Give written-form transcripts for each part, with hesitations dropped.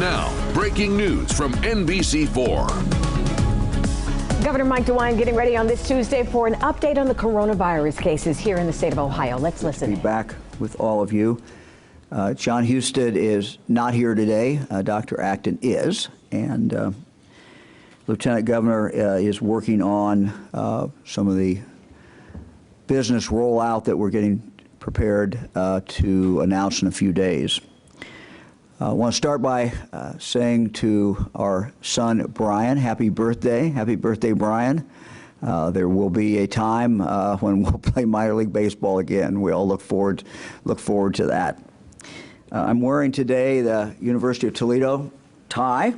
Now, breaking news from NBC4. Governor Mike DeWine getting ready on this Tuesday for an update on the coronavirus cases here in the state of Ohio. Let's listen. Be back with all of you. John Husted is not here today. Dr. Acton is, and Lieutenant Governor is working on some of the business rollout that we're getting prepared to announce in a few days. I want to start by saying to our son Brian, happy birthday. Happy birthday, Brian. There will be a time when we'll play minor league baseball again. We all look forward to that. I'm wearing today the University of Toledo tie,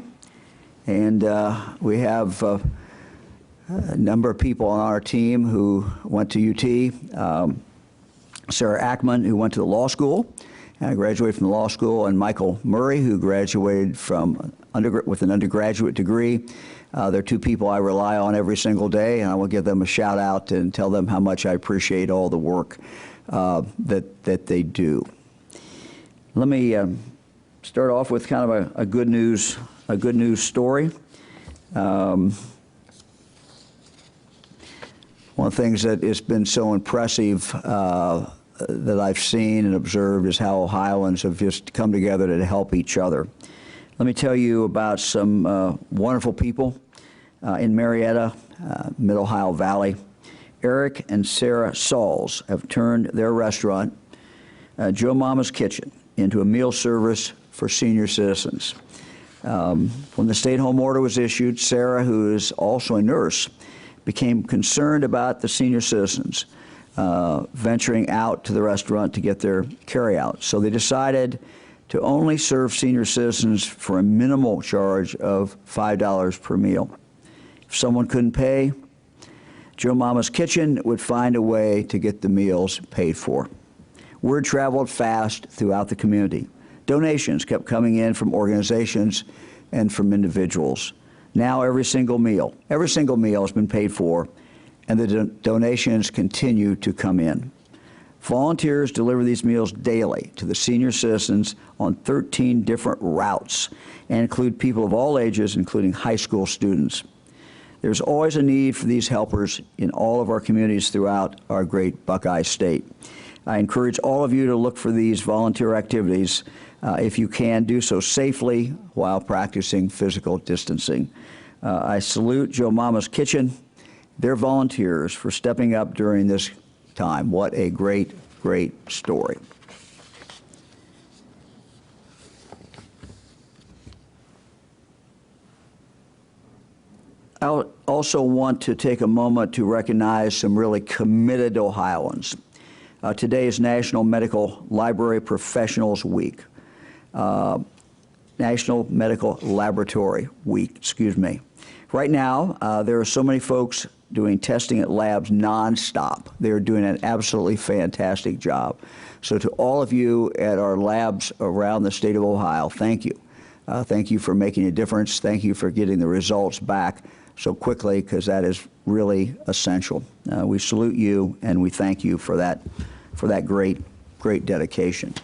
and we have a number of people on our team who went to UT. Sarah Ackman, who went to the law school, graduated from the law school, and Michael Murray, who graduated from with an undergraduate degree. They're two people I rely on every single day, and I will give them a shout out and tell them how much I appreciate all the work that they do. Let me start off with kind of a good news story. One of the things that has been so impressive that I've seen and observed is how Ohioans have just come together to help each other. Let me tell you about some wonderful people in Marietta, Mid-Ohio Valley. Eric and Sarah Sauls have turned their restaurant, Joe Mama's Kitchen, into a meal service for senior citizens. When the stay-at-home order was issued, Sarah, who is also a nurse, became concerned about the senior citizens venturing out to the restaurant to get their carry-out. So they decided to only serve senior citizens for a minimal charge of $5 per meal. If someone couldn't pay, Joe Mama's Kitchen would find a way to get the meals paid for. Word traveled fast throughout the community. Donations kept coming in from organizations and from individuals. Now every single meal has been paid for, and the donations continue to come in. Volunteers deliver these meals daily to the senior citizens on 13 different routes and include people of all ages, including high school students. There's always a need for these helpers in all of our communities throughout our great Buckeye State. I encourage all of you to look for these volunteer activities if you can do so safely while practicing physical distancing. I salute Joe Mama's Kitchen, their volunteers, for stepping up during this time. What a great, great story. I also want to take a moment to recognize some really committed Ohioans. Today is National Medical Library Professionals Week. National Medical Laboratory Week, excuse me. Right now, there are so many folks doing testing at labs nonstop. They're doing an absolutely fantastic job. So to all of you at our labs around the state of Ohio, thank you. Thank you for making a difference. Thank you for getting the results back so quickly, because that is really essential. We salute you, and we thank you for that great, great dedication.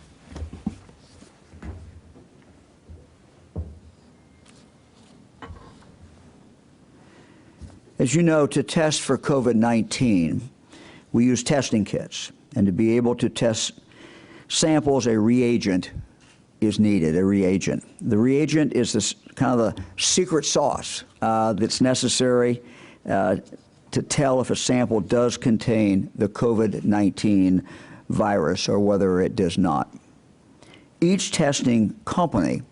As you know, to test for COVID-19, we use testing kits. And to be able to test samples, a reagent is needed, a reagent. The reagent is this kind of the secret sauce that's necessary to tell if a sample does contain the COVID-19 virus or whether it does not. Each testing company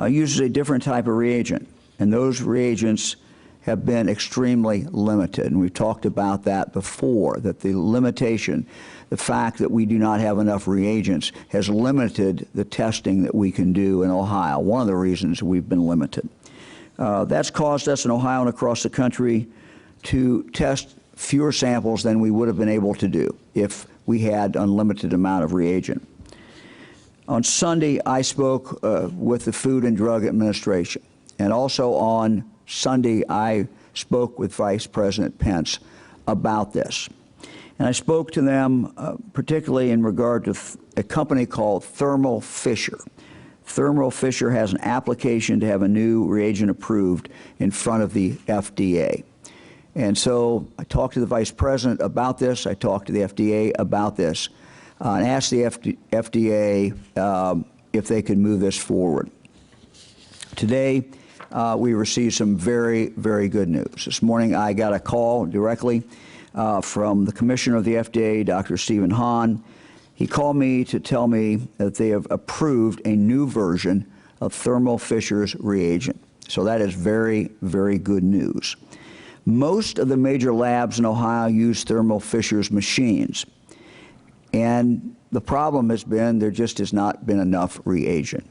uses a different type of reagent, and those reagents have been extremely limited. And we've talked about that before, that the limitation, the fact that we do not have enough reagents has limited the testing that we can do in Ohio. One of the reasons we've been limited. That's caused us in Ohio and across the country to test fewer samples than we would have been able to do if we had unlimited amount of reagent. On Sunday, I spoke with the Food and Drug Administration, and also on Sunday, I spoke with Vice President Pence about this. And I spoke to them particularly in regard to a company called Thermo Fisher. Thermo Fisher has an application to have a new reagent approved in front of the FDA. And so I talked to the Vice President about this. I talked to the FDA about this and asked the FDA if they could move this forward. Today, we received some very, very good news. This morning, I got a call directly from the Commissioner of the FDA, Dr. Stephen Hahn. He called me to tell me that they have approved a new version of Thermo Fisher's reagent. So that is very, very good news. Most of the major labs in Ohio use Thermo Fisher's machines. And the problem has been there just has not been enough reagent.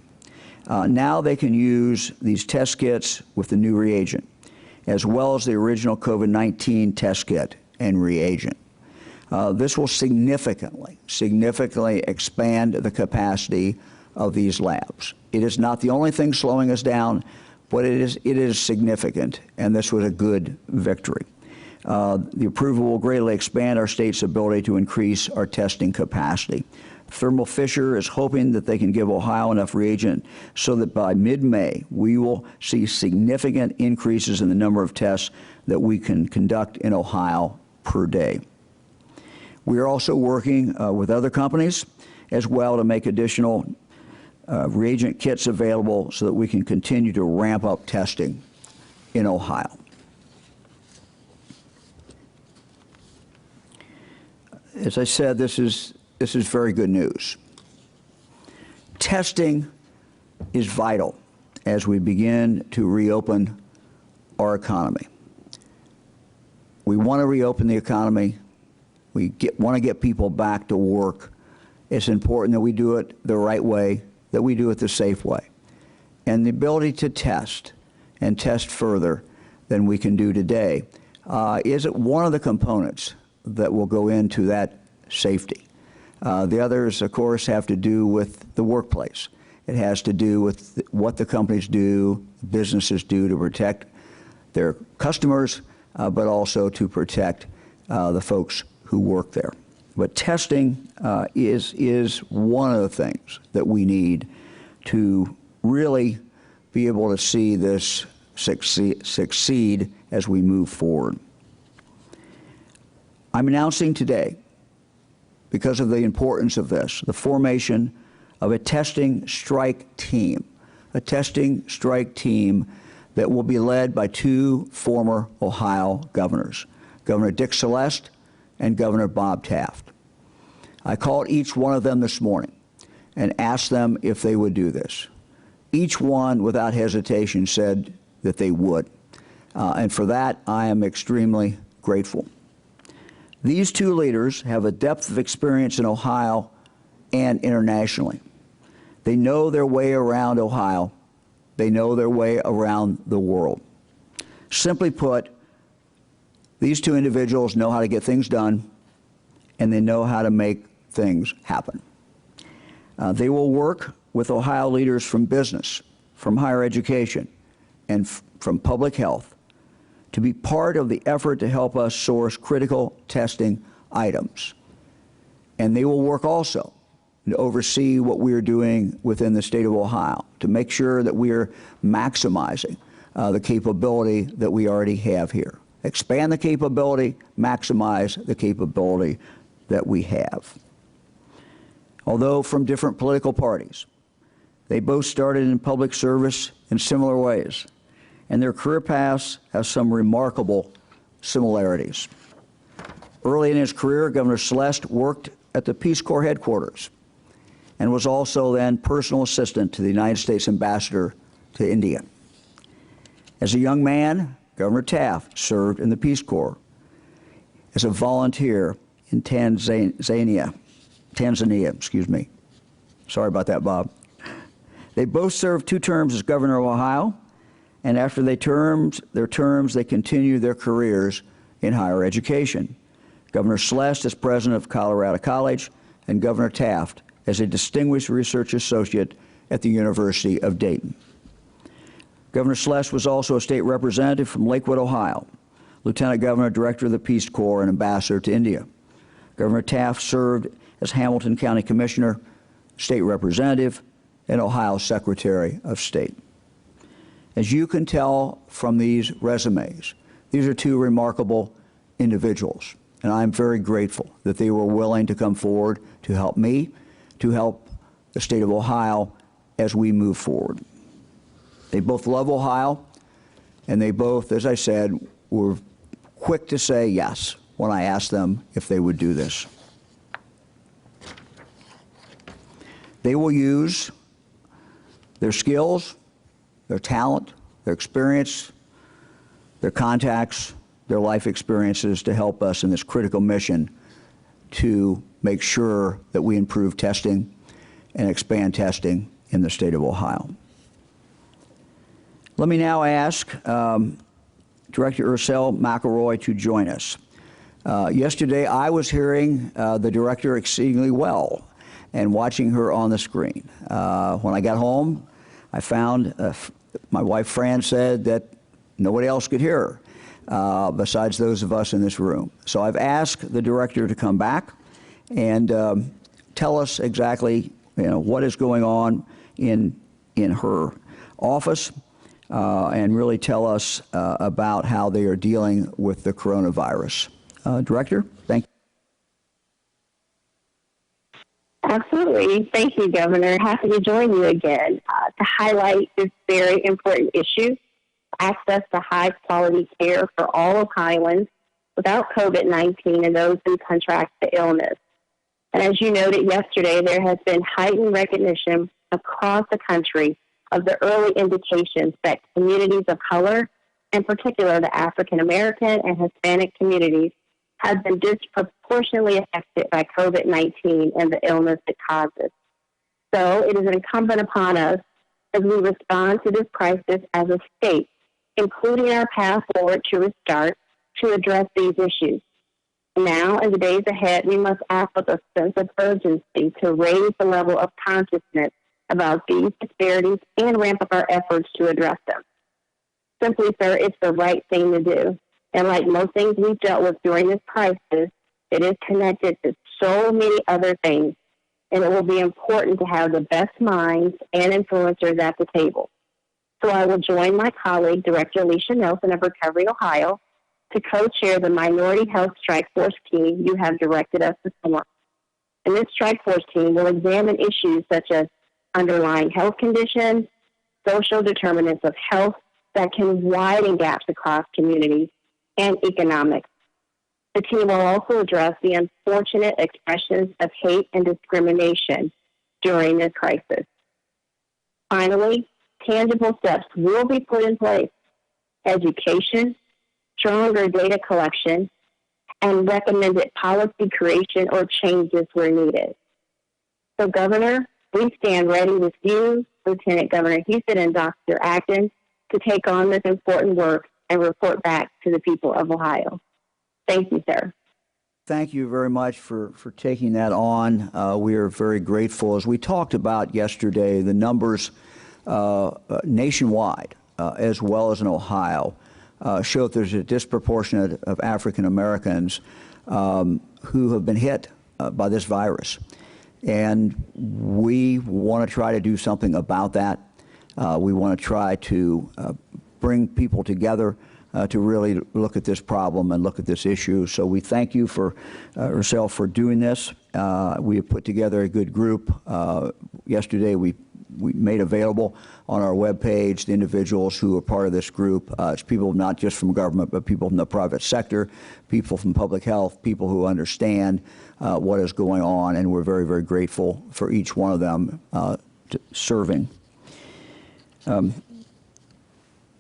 Now they can use these test kits with the new reagent, as well as the original COVID-19 test kit and reagent. This will significantly expand the capacity of these labs. It is not the only thing slowing us down, but it is significant, and this was a good victory. The approval will greatly expand our state's ability to increase our testing capacity. Thermo Fisher is hoping that they can give Ohio enough reagent so that by mid-May, we will see significant increases in the number of tests that we can conduct in Ohio per day. We are also working with other companies as well to make additional reagent kits available so that we can continue to ramp up testing in Ohio. As I said, this is very good news. Testing is vital as we begin to reopen our economy. We want to reopen the economy. We want to get people back to work. It's important that we do it the right way, that we do it the safe way. And the ability to test and test further than we can do today is one of the components that will go into that safety. The others, of course, have to do with the workplace. It has to do with what the companies do, businesses do to protect their customers, but also to protect the folks who work there. But testing is one of the things that we need to really be able to see this succeed as we move forward. I'm announcing today, because of the importance of this, the formation of a testing strike team that will be led by two former Ohio governors, Governor Dick Celeste and Governor Bob Taft. I called each one of them this morning and asked them if they would do this. Each one, without hesitation, said that they would. And for that, I am extremely grateful. These two leaders have a depth of experience in Ohio and internationally. They know their way around Ohio. They know their way around the world. Simply put, these two individuals know how to get things done, and they know how to make things happen. They will work with Ohio leaders from business, from higher education, and from public health to be part of the effort to help us source critical testing items. And they will work also to oversee what we are doing within the state of Ohio to make sure that we are maximizing the capability that we already have here. Expand the capability, maximize the capability that we have. Although from different political parties, they both started in public service in similar ways, and their career paths have some remarkable similarities. Early in his career, Governor Celeste worked at the Peace Corps headquarters and was also then personal assistant to the United States ambassador to India. As a young man, Governor Taft served in the Peace Corps as a volunteer in Tanzania. Sorry about that, Bob. They both served 2 terms as governor of Ohio, and after their terms, they continued their careers in higher education. Governor Celeste as president of Colorado College, and Governor Taft as a distinguished research associate at the University of Dayton. Governor Celeste was also a state representative from Lakewood, Ohio, Lieutenant Governor, Director of the Peace Corps, and Ambassador to India. Governor Taft served as Hamilton County Commissioner, State Representative, and Ohio Secretary of State. As you can tell from these resumes, these are two remarkable individuals, and I'm very grateful that they were willing to come forward to help me, to help the state of Ohio as we move forward. They both love Ohio, and they both, as I said, were quick to say yes when I asked them if they would do this. They will use their skills, their talent, their experience, their contacts, their life experiences to help us in this critical mission to make sure that we improve testing and expand testing in the state of Ohio. Let me now ask Director Ursel McElroy to join us. Yesterday, I was hearing the director exceedingly well and watching her on the screen. When I got home, I found my wife Fran said that nobody else could hear her besides those of us in this room. So I've asked the director to come back and tell us exactly what is going on in her office and really tell us about how they are dealing with the coronavirus. Director, thank you. Absolutely. Thank you, Governor. Happy to join you again to highlight this very important issue, access to high-quality care for all Ohioans without COVID-19 and those who contract the illness. And as you noted yesterday, there has been heightened recognition across the country of the early indications that communities of color, in particular the African American and Hispanic communities, have been disproportionately affected by COVID-19 and the illness it causes. So it is incumbent upon us as we respond to this crisis as a state, including our path forward to restart, to address these issues. Now, in the days ahead, we must act with a sense of urgency to raise the level of consciousness about these disparities and ramp up our efforts to address them. Simply, sir, it's the right thing to do. And like most things we've dealt with during this crisis, it is connected to so many other things, and it will be important to have the best minds and influencers at the table. So I will join my colleague, Director Alicia Nelson of Recovery Ohio, to co-chair the Minority Health Strike Force team you have directed us to form. And this Strike Force team will examine issues such as underlying health conditions, social determinants of health that can widen gaps across communities, and economics. The team will also address the unfortunate expressions of hate and discrimination during this crisis. Finally, tangible steps will be put in place: education, stronger data collection, and recommended policy creation or changes where needed. So, Governor, we stand ready with you, Lieutenant Governor Houston, and Dr. Acton to take on this important work and report back to the people of Ohio. Thank you, sir. Thank you very much for taking that on. We are very grateful. As we talked about yesterday, the numbers nationwide, as well as in Ohio, show that there's a disproportionate of African Americans who have been hit by this virus. And we want to try to do something about that. We want to try to bring people together to really look at this problem and look at this issue. So we thank you for yourself for doing this. We have put together a good group. Yesterday we made available on our webpage the individuals who are part of this group. It's people not just from government, but people from the private sector, people from public health, people who understand what is going on, and we're very, very grateful for each one of them serving.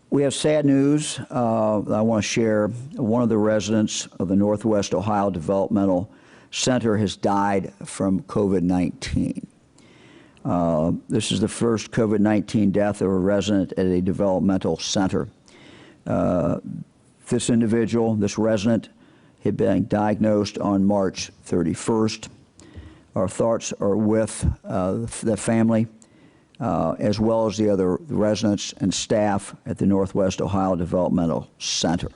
We have sad news that I want to share. One of the residents of the Northwest Ohio Developmental Center has died from COVID-19. This is the first COVID-19 death of a resident at a developmental center. This individual, this resident, had been diagnosed on March 31st. Our thoughts are with the family, as well as the other residents and staff at the Northwest Ohio Developmental Center.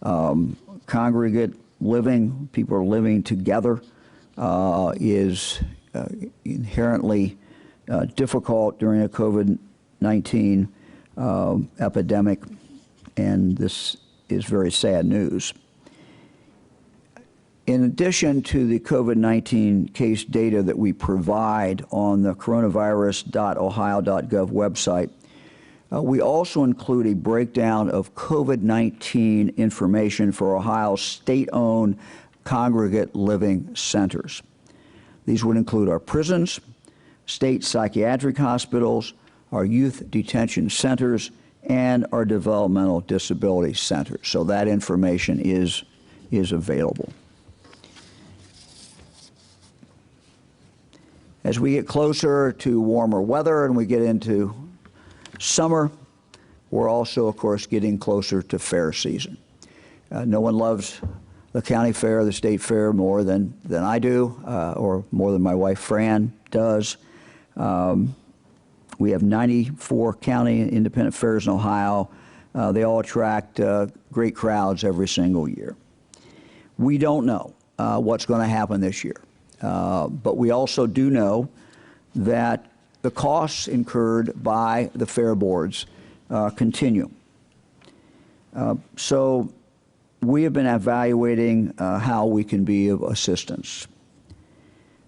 Congregate living, people are living together, is inherently difficult during a COVID-19 epidemic, and this is very sad news. In addition to the COVID-19 case data that we provide on the coronavirus.ohio.gov website, we also include a breakdown of COVID-19 information for Ohio's state-owned congregate living centers. These would include our prisons, state psychiatric hospitals, our youth detention centers, and our developmental disability centers. So that information is available. As we get closer to warmer weather and we get into summer, we're also, of course, getting closer to fair season. No one loves the county fair, the state fair more than I do, or more than my wife Fran does. We have 94 county independent fairs in Ohio. They all attract great crowds every single year. We don't know what's going to happen this year, but we also do know that the costs incurred by the fair boards continue. So we have been evaluating how we can be of assistance.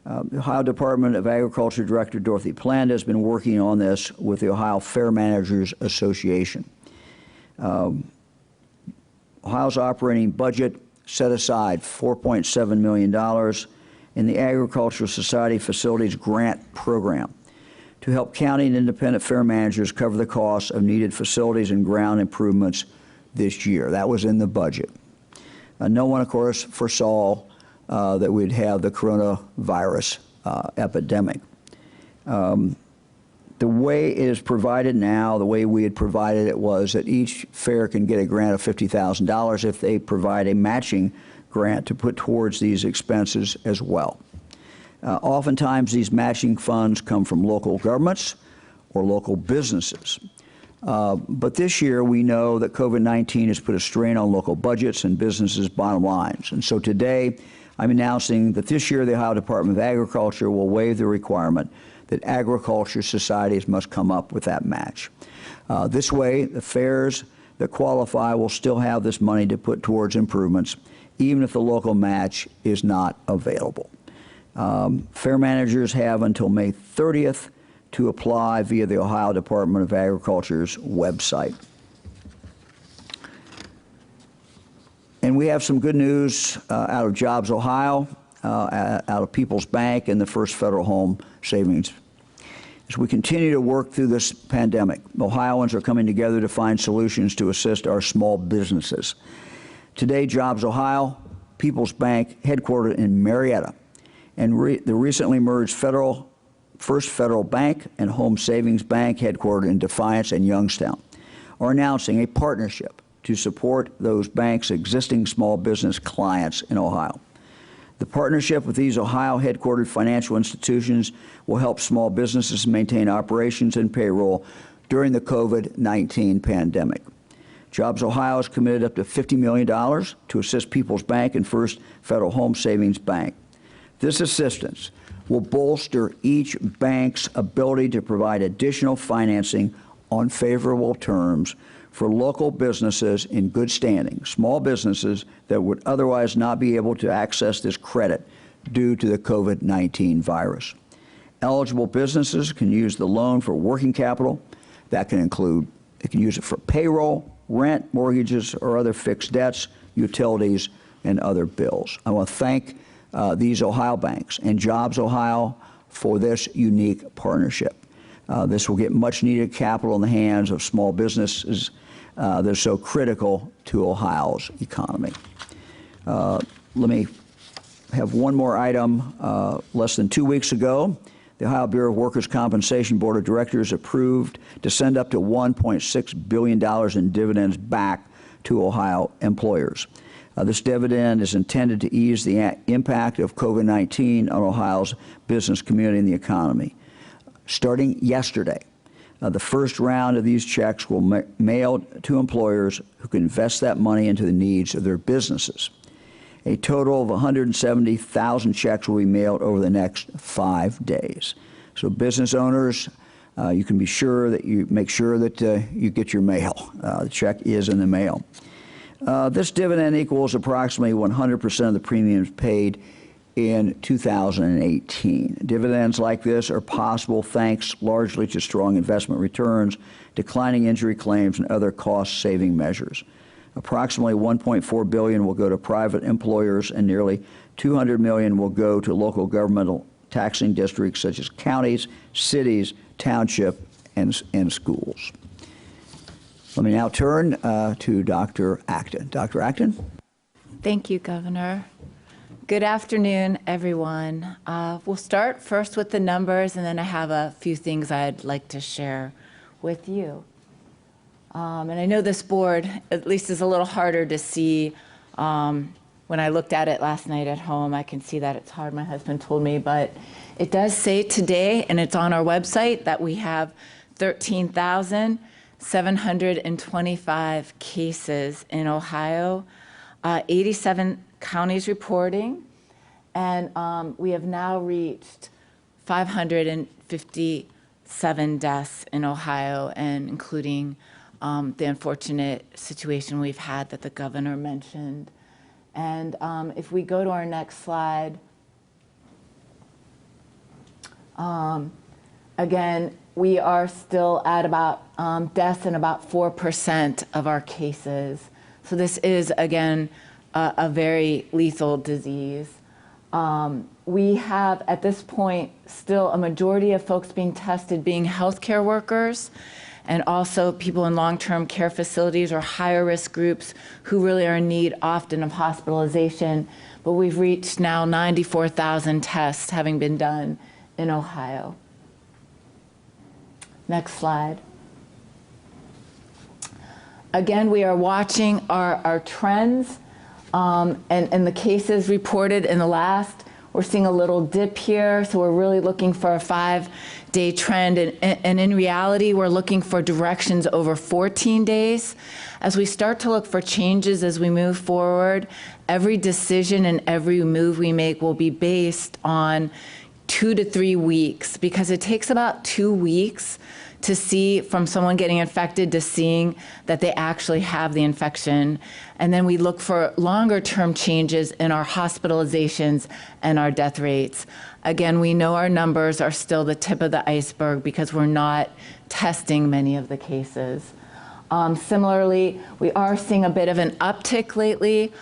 The Ohio Department of Agriculture Director Dorothy Pland has been working on this with the Ohio Fair Managers Association. Ohio's operating budget set aside $4.7 million in the Agricultural Society Facilities Grant Program to help county and independent fair managers cover the costs of needed facilities and ground improvements this year. That was in the budget. No one, of course, foresaw that we'd have the coronavirus epidemic. The way it is provided now, the way we had provided it was that each fair can get a grant of $50,000 if they provide a matching grant to put towards these expenses as well. Oftentimes these matching funds come from local governments or local businesses. But this year we know that COVID-19 has put a strain on local budgets and businesses' bottom lines. And so today I'm announcing that this year the Ohio Department of Agriculture will waive the requirement that agriculture societies must come up with that match. This way, the fairs that qualify will still have this money to put towards improvements, even if the local match is not available. Fair managers have until May 30th to apply via the Ohio Department of Agriculture's website. And we have some good news out of Jobs Ohio, out of People's Bank and the First Federal Home Savings. As we continue to work through this pandemic, Ohioans are coming together to find solutions to assist our small businesses. Today, Jobs Ohio, People's Bank, headquartered in Marietta, and the recently merged First Federal Bank and Home Savings Bank, headquartered in Defiance and Youngstown, are announcing a partnership to support those banks' existing small business clients in Ohio. The partnership with these Ohio-headquartered financial institutions will help small businesses maintain operations and payroll during the COVID-19 pandemic. Jobs Ohio has committed up to $50 million to assist People's Bank and First Federal Home Savings Bank. This assistance will bolster each bank's ability to provide additional financing on favorable terms for local businesses in good standing, small businesses that would otherwise not be able to access this credit due to the COVID-19 virus. Eligible businesses can use the loan for working capital. That can include, they can use it for payroll, rent, mortgages, or other fixed debts, utilities, and other bills. I want to thank these Ohio banks and Jobs Ohio for this unique partnership. This will get much needed capital in the hands of small businesses that are so critical to Ohio's economy. Let me have one more item. Less than 2 weeks ago, the Ohio Bureau of Workers' Compensation Board of Directors approved to send up to $1.6 billion in dividends back to Ohio employers. This dividend is intended to ease the impact of COVID-19 on Ohio's business community and the economy. Starting yesterday, the first round of these checks will be mailed to employers who can invest that money into the needs of their businesses. A total of 170,000 checks will be mailed over the next 5 days. So business owners, you can be sure that you make sure that you get your mail. The check is in the mail. This dividend equals approximately 100% of the premiums paid in 2018. Dividends like this are possible thanks largely to strong investment returns, declining injury claims, and other cost-saving measures. Approximately $1.4 billion will go to private employers, and nearly $200 million will go to local governmental taxing districts such as counties, cities, township, and schools. Let me now turn to Dr. Acton. Dr. Acton? Thank you, Governor. Good afternoon, everyone. We'll start first with the numbers, and then I have a few things I'd like to share with you. And I know this board, at least, is a little harder to see. When I looked at it last night at home, I can see that it's hard, my husband told me, but it does say today, and it's on our website, that we have 13,725 cases in Ohio, 87 counties reporting, and we have now reached 557 deaths in Ohio, and including the unfortunate situation we've had that the governor mentioned. And if we go to our next slide, again, we are still at about deaths in about 4% of our cases. So this is, again, a very lethal disease. We have, at this point, still a majority of folks being tested being healthcare workers, and also people in long-term care facilities or higher risk groups who really are in need often of hospitalization. But we've reached now 94,000 tests having been done in Ohio. Next slide. Again, we are watching our trends and the cases reported in the last. We're seeing a little dip here, so we're really looking for a 5-day trend. And in reality, we're looking for directions over 14 days. As we start to look for changes as we move forward, every decision and every move we make will be based on 2 to 3 weeks, because it takes about 2 weeks to see from someone getting infected to seeing that they actually have the infection. And then we look for longer term changes in our hospitalizations and our death rates. Again, we know our numbers are still the tip of the iceberg because we're not testing many of the cases. Similarly, we are seeing a bit of an uptick lately,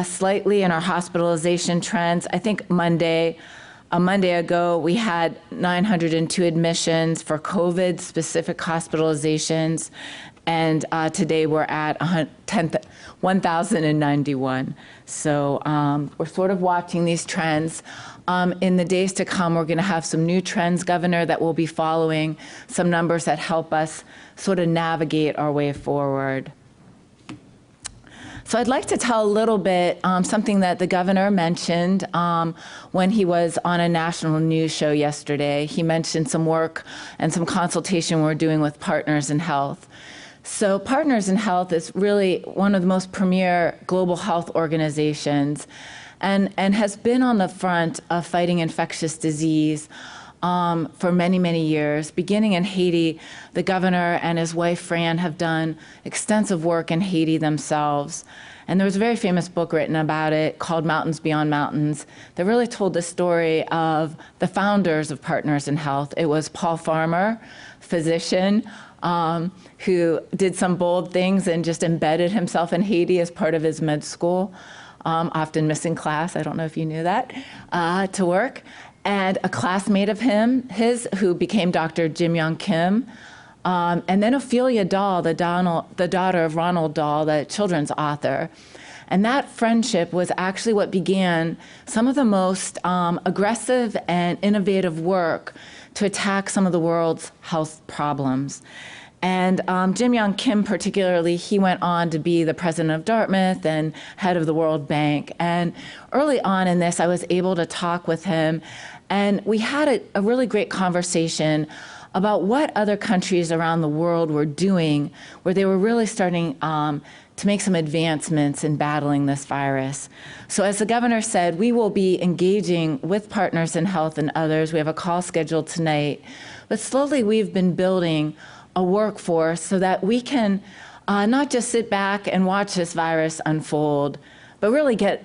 slightly in our hospitalization trends. I think a Monday ago, we had 902 admissions for COVID-specific hospitalizations, and today we're at 1,091. So we're sort of watching these trends. In the days to come, we're going to have some new trends, Governor, that we'll be following, some numbers that help us sort of navigate our way forward. So I'd like to tell a little bit something that the governor mentioned when he was on a national news show yesterday. He mentioned some work and some consultation we're doing with Partners in Health. So Partners in Health is really one of the most premier global health organizations and has been on the front of fighting infectious disease for many, many years. Beginning in Haiti, the governor and his wife, Fran, have done extensive work in Haiti themselves. And there was a very famous book written about it called Mountains Beyond Mountains that really told the story of the founders of Partners in Health. It was Paul Farmer, physician, who did some bold things and just embedded himself in Haiti as part of his med school, often missing class, I don't know if you knew that, to work. And a classmate of his who became Dr. Jim Young Kim, and then Ophelia Dahl, the daughter of Ronald Dahl, the children's author. And that friendship was actually what began some of the most aggressive and innovative work to attack some of the world's health problems. And Jim Young Kim particularly, he went on to be the president of Dartmouth and head of the World Bank. And early on in this, I was able to talk with him, and we had a really great conversation about what other countries around the world were doing, where they were really starting to make some advancements in battling this virus. So as the governor said, we will be engaging with Partners in Health and others. We have a call scheduled tonight. But slowly we've been building a workforce so that we can not just sit back and watch this virus unfold, but really get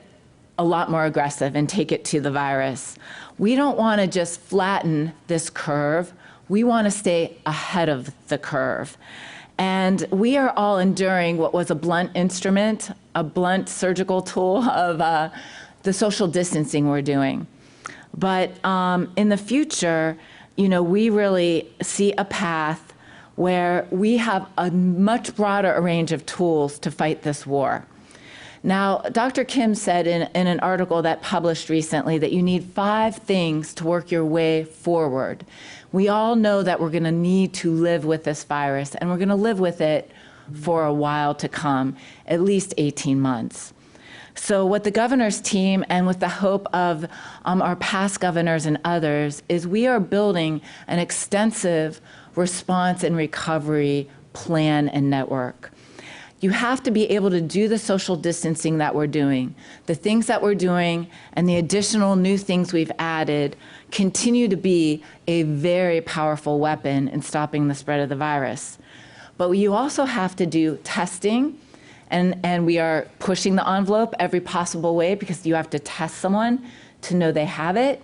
a lot more aggressive and take it to the virus. We don't want to just flatten this curve. We want to stay ahead of the curve. And we are all enduring what was a blunt instrument, a blunt surgical tool of the social distancing we're doing. But in the future, we really see a path where we have a much broader range of tools to fight this war. Now, Dr. Kim said in an article that published recently that you need 5 things to work your way forward. We all know that we're going to need to live with this virus, and we're going to live with it for a while to come, at least 18 months. So what the governor's team, and with the hope of our past governors and others, is we are building an extensive response and recovery plan and network. You have to be able to do the social distancing that we're doing. The things that we're doing and the additional new things we've added continue to be a very powerful weapon in stopping the spread of the virus. But you also have to do testing, and we are pushing the envelope every possible way because you have to test someone to know they have it.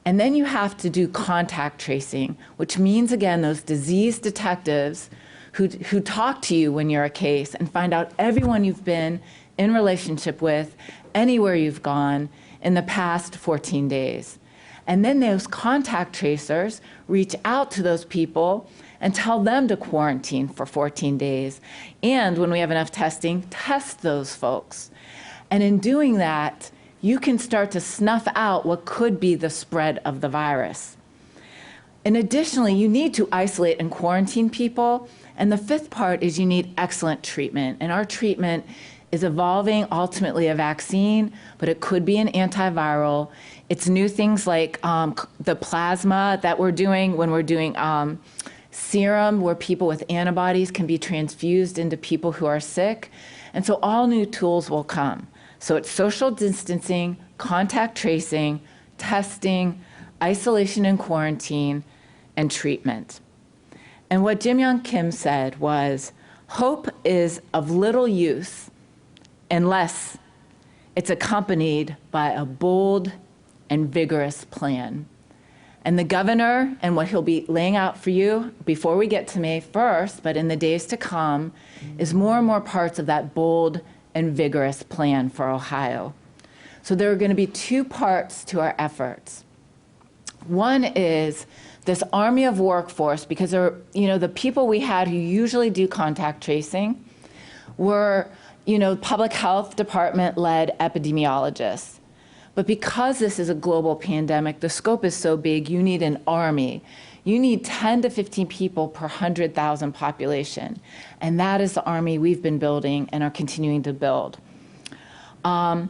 And then you have to do contact tracing, which means, again, those disease detectives who talk to you when you're a case and find out everyone you've been in relationship with, anywhere you've gone in the past 14 days. And then those contact tracers reach out to those people and tell them to quarantine for 14 days. And when we have enough testing, test those folks. And in doing that, you can start to snuff out what could be the spread of the virus. And additionally, you need to isolate and quarantine people. And the 5th part is you need excellent treatment. And our treatment is evolving, ultimately a vaccine, but it could be an antiviral. It's new things like the plasma that we're doing when we're doing serum, where people with antibodies can be transfused into people who are sick. And so all new tools will come. So it's social distancing, contact tracing, testing, isolation and quarantine, and treatment. And what Jim Yong Kim said was, hope is of little use unless it's accompanied by a bold and vigorous plan. And the governor, and what he'll be laying out for you before we get to May 1st, but in the days to come, is more and more parts of that bold and vigorous plan for Ohio. So there are going to be 2 parts to our efforts. One is this army of workforce, because the people we had who usually do contact tracing were, public health department-led epidemiologists. But because this is a global pandemic, the scope is so big, you need an army. You need 10 to 15 people per 100,000 population. And that is the army we've been building and are continuing to build. And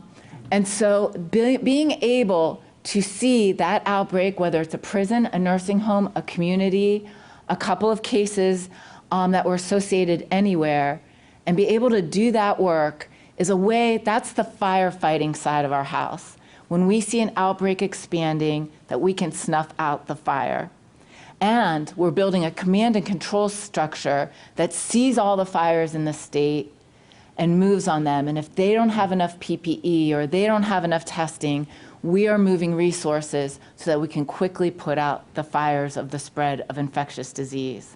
so being able to see that outbreak, whether it's a prison, a nursing home, a community, a couple of cases that were associated anywhere, and be able to do that work is a way, that's the firefighting side of our house. When we see an outbreak expanding, that we can snuff out the fire. And we're building a command and control structure that sees all the fires in the state and moves on them. And if they don't have enough PPE or they don't have enough testing, we are moving resources so that we can quickly put out the fires of the spread of infectious disease.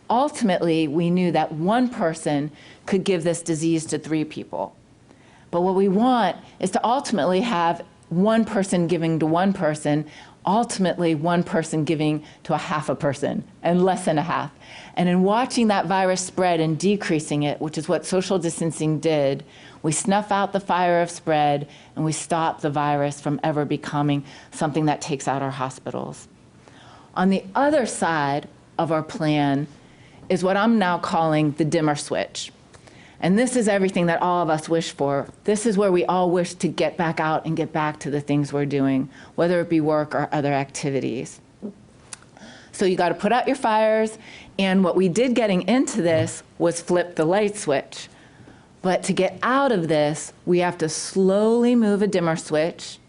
Ultimately, we knew that one person could give this disease to 3 people. But what we want is to ultimately have one person giving to one person, ultimately one person giving to a half a person, and less than a half. And in watching that virus spread and decreasing it, which is what social distancing did, we snuff out the fire of spread and we stop the virus from ever becoming something that takes out our hospitals. On the other side of our plan is what I'm now calling the dimmer switch. And this is everything that all of us wish for. This is where we all wish to get back out and get back to the things we're doing, whether it be work or other activities. So you got to put out your fires. And what we did getting into this was flip the light switch. But to get out of this, we have to slowly move a dimmer switch,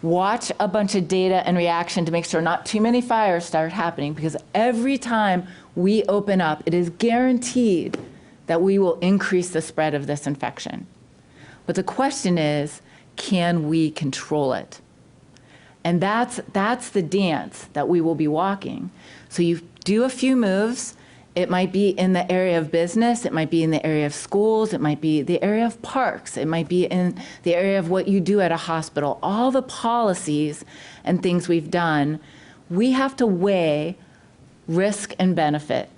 watch a bunch of data and reaction to make sure not too many fires start happening, because every time we open up, it is guaranteed that we will increase the spread of this infection. But the question is, can we control it? And that's the dance that we will be walking. So you do a few moves. It might be in the area of business, it might be in the area of schools, it might be the area of parks, it might be in the area of what you do at a hospital. All the policies and things we've done, we have to weigh risk and benefit.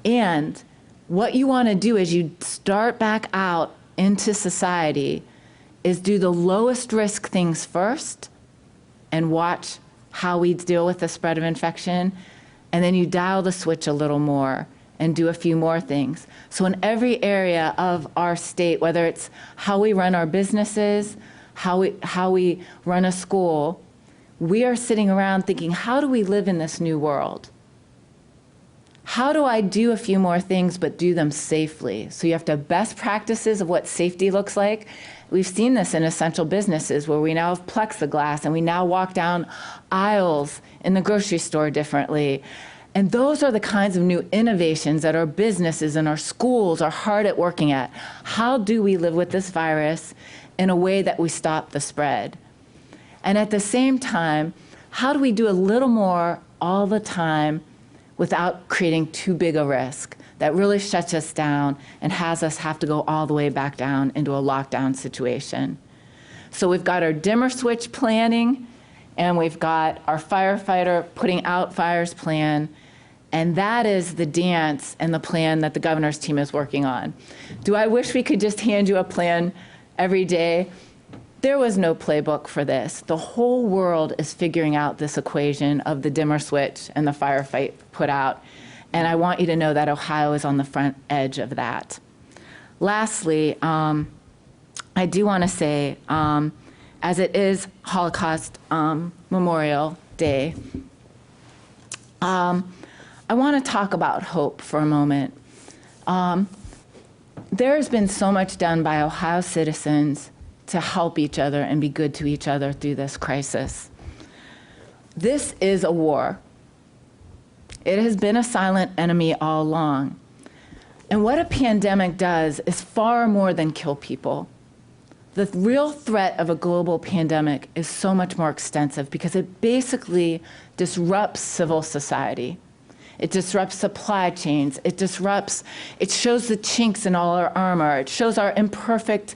And what you want to do as you start back out into society is do the lowest risk things first and watch how we deal with the spread of infection. And then you dial the switch a little more and do a few more things. So in every area of our state, whether it's how we run our businesses, how we run a school, we are sitting around thinking, how do we live in this new world? How do I do a few more things but do them safely? So you have to have best practices of what safety looks like. We've seen this in essential businesses where we now have plexiglass and we now walk down aisles in the grocery store differently. And those are the kinds of new innovations that our businesses and our schools are hard at working at. How do we live with this virus in a way that we stop the spread? And at the same time, how do we do a little more all the time without creating too big a risk that really shuts us down and has us have to go all the way back down into a lockdown situation? So we've got our dimmer switch planning, and we've got our firefighter putting out fires plan, and that is the dance and the plan that the governor's team is working on. Do I wish we could just hand you a plan every day? There was no playbook for this. The whole world is figuring out this equation of the dimmer switch and the firefight put out. And I want you to know that Ohio is on the front edge of that. Lastly, I do want to say, as it is Holocaust Memorial Day, I want to talk about hope for a moment. There has been so much done by Ohio citizens to help each other and be good to each other through this crisis. This is a war. It has been a silent enemy all along. And what a pandemic does is far more than kill people. The real threat of a global pandemic is so much more extensive because it basically disrupts civil society. It disrupts supply chains. It shows the chinks in all our armor. It shows our imperfect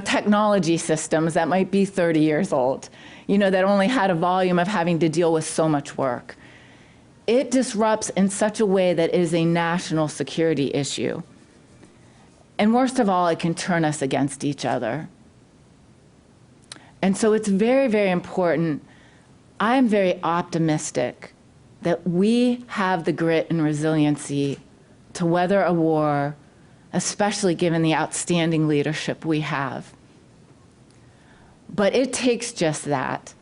technology systems that might be 30 years old, that only had a volume of having to deal with so much work. It disrupts in such a way that it is a national security issue. And worst of all, it can turn us against each other. And so it's very, very important. I am very optimistic that we have the grit and resiliency to weather a war, especially given the outstanding leadership we have. But it takes just that.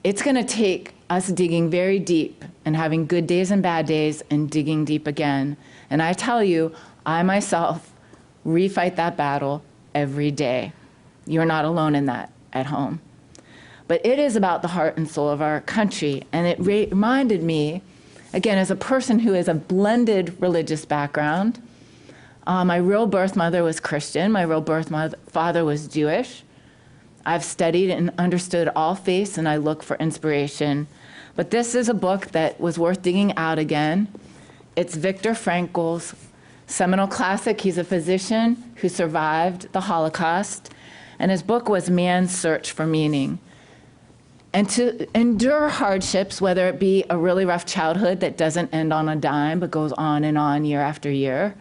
It's going to take us digging very deep and having good days and bad days and digging deep again. And I tell you, I myself refight that battle every day. You're not alone in that at home. But it is about the heart and soul of our country. And it reminded me, again, as a person who has a blended religious background, my real birth mother was Christian. My real birth father was Jewish. I've studied and understood all faiths, and I look for inspiration. But this is a book that was worth digging out again. It's Viktor Frankl's seminal classic. He's a physician who survived the Holocaust, and his book was Man's Search for Meaning. And to endure hardships, whether it be a really rough childhood that doesn't end on a dime but goes on and on year after year,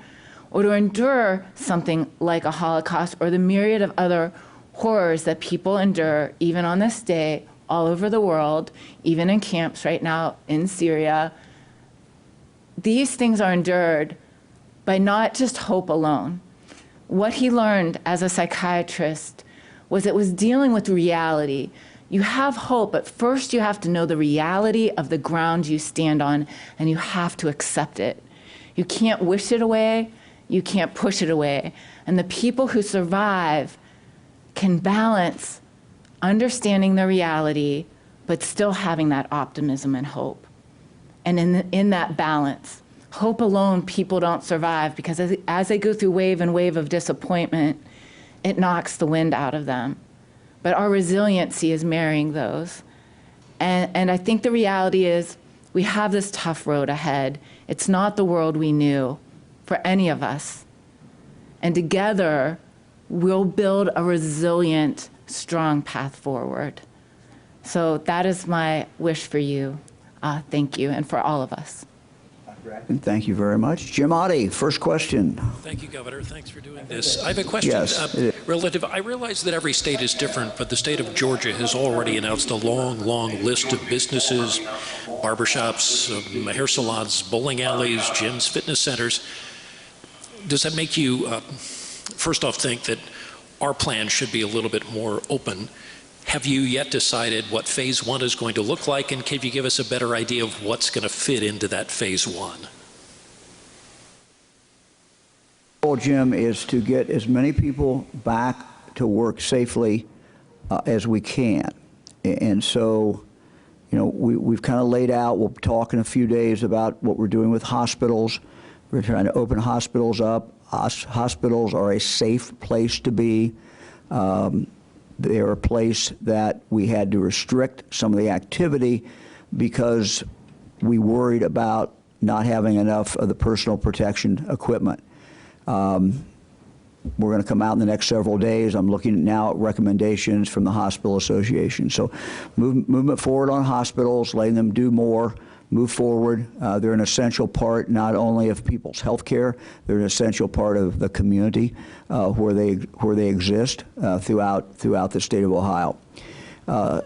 or to endure something like a Holocaust or the myriad of other horrors that people endure even on this day all over the world, even in camps right now in Syria. These things are endured by not just hope alone. What he learned as a psychiatrist was it was dealing with reality. You have hope, but first you have to know the reality of the ground you stand on, and you have to accept it. You can't wish it away. you can't push it away. And the people who survive can balance understanding the reality, but still having that optimism and hope. And in that balance, hope alone, people don't survive, because as they go through wave and wave of disappointment, it knocks the wind out of them. But our resiliency is marrying those. And I think the reality is we have this tough road ahead. It's not the world we knew for any of us. And together, we'll build a resilient, strong path forward. So that is my wish for you. Thank you, and for all of us. Thank you very much. Jim Oddie, first question. Thank you, Governor. Thanks for doing this. I have a question. Yes. Relative. I realize that every state is different, but the state of Georgia has already announced a long, long list of businesses, barbershops, hair salons, bowling alleys, gyms, fitness centers. Does that make you, first off, think that our plan should be a little bit more open? Have you yet decided what phase one is going to look like, and can you give us a better idea of what's going to fit into that phase one? The goal, Jim, is to get as many people back to work safely as we can. And so, you know, we've kind of laid out, we'll talk in a few days about what we're doing with hospitals. We're trying to open hospitals up. Hospitals are a safe place to be. They're a place that we had to restrict some of the activity because we worried about not having enough of the personal protection equipment. We're going to come out in the next several days. I'm looking now at recommendations from the Hospital Association. So movement forward on hospitals, letting them do more, move forward. They're an essential part not only of people's health care, they're an essential part of the community where they exist throughout the state of Ohio.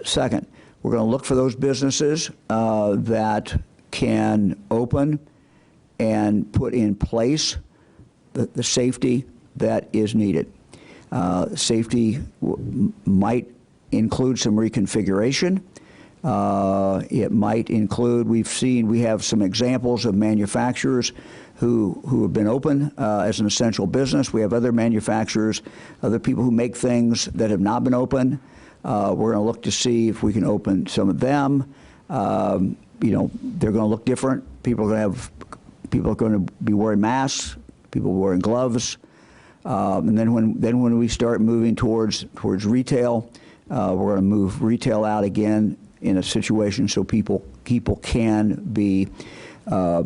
Second, we're going to look for those businesses that can open and put in place the safety that is needed. Safety might include some reconfiguration. It might include, we have some examples of manufacturers who have been open as an essential business. We have other manufacturers, other people who make things that have not been open. We're going to look to see if we can open some of them. You know, they're going to look different. People are going to be wearing masks. People wearing gloves. And then when we start moving towards retail, we're going to move retail out again in a situation so people can be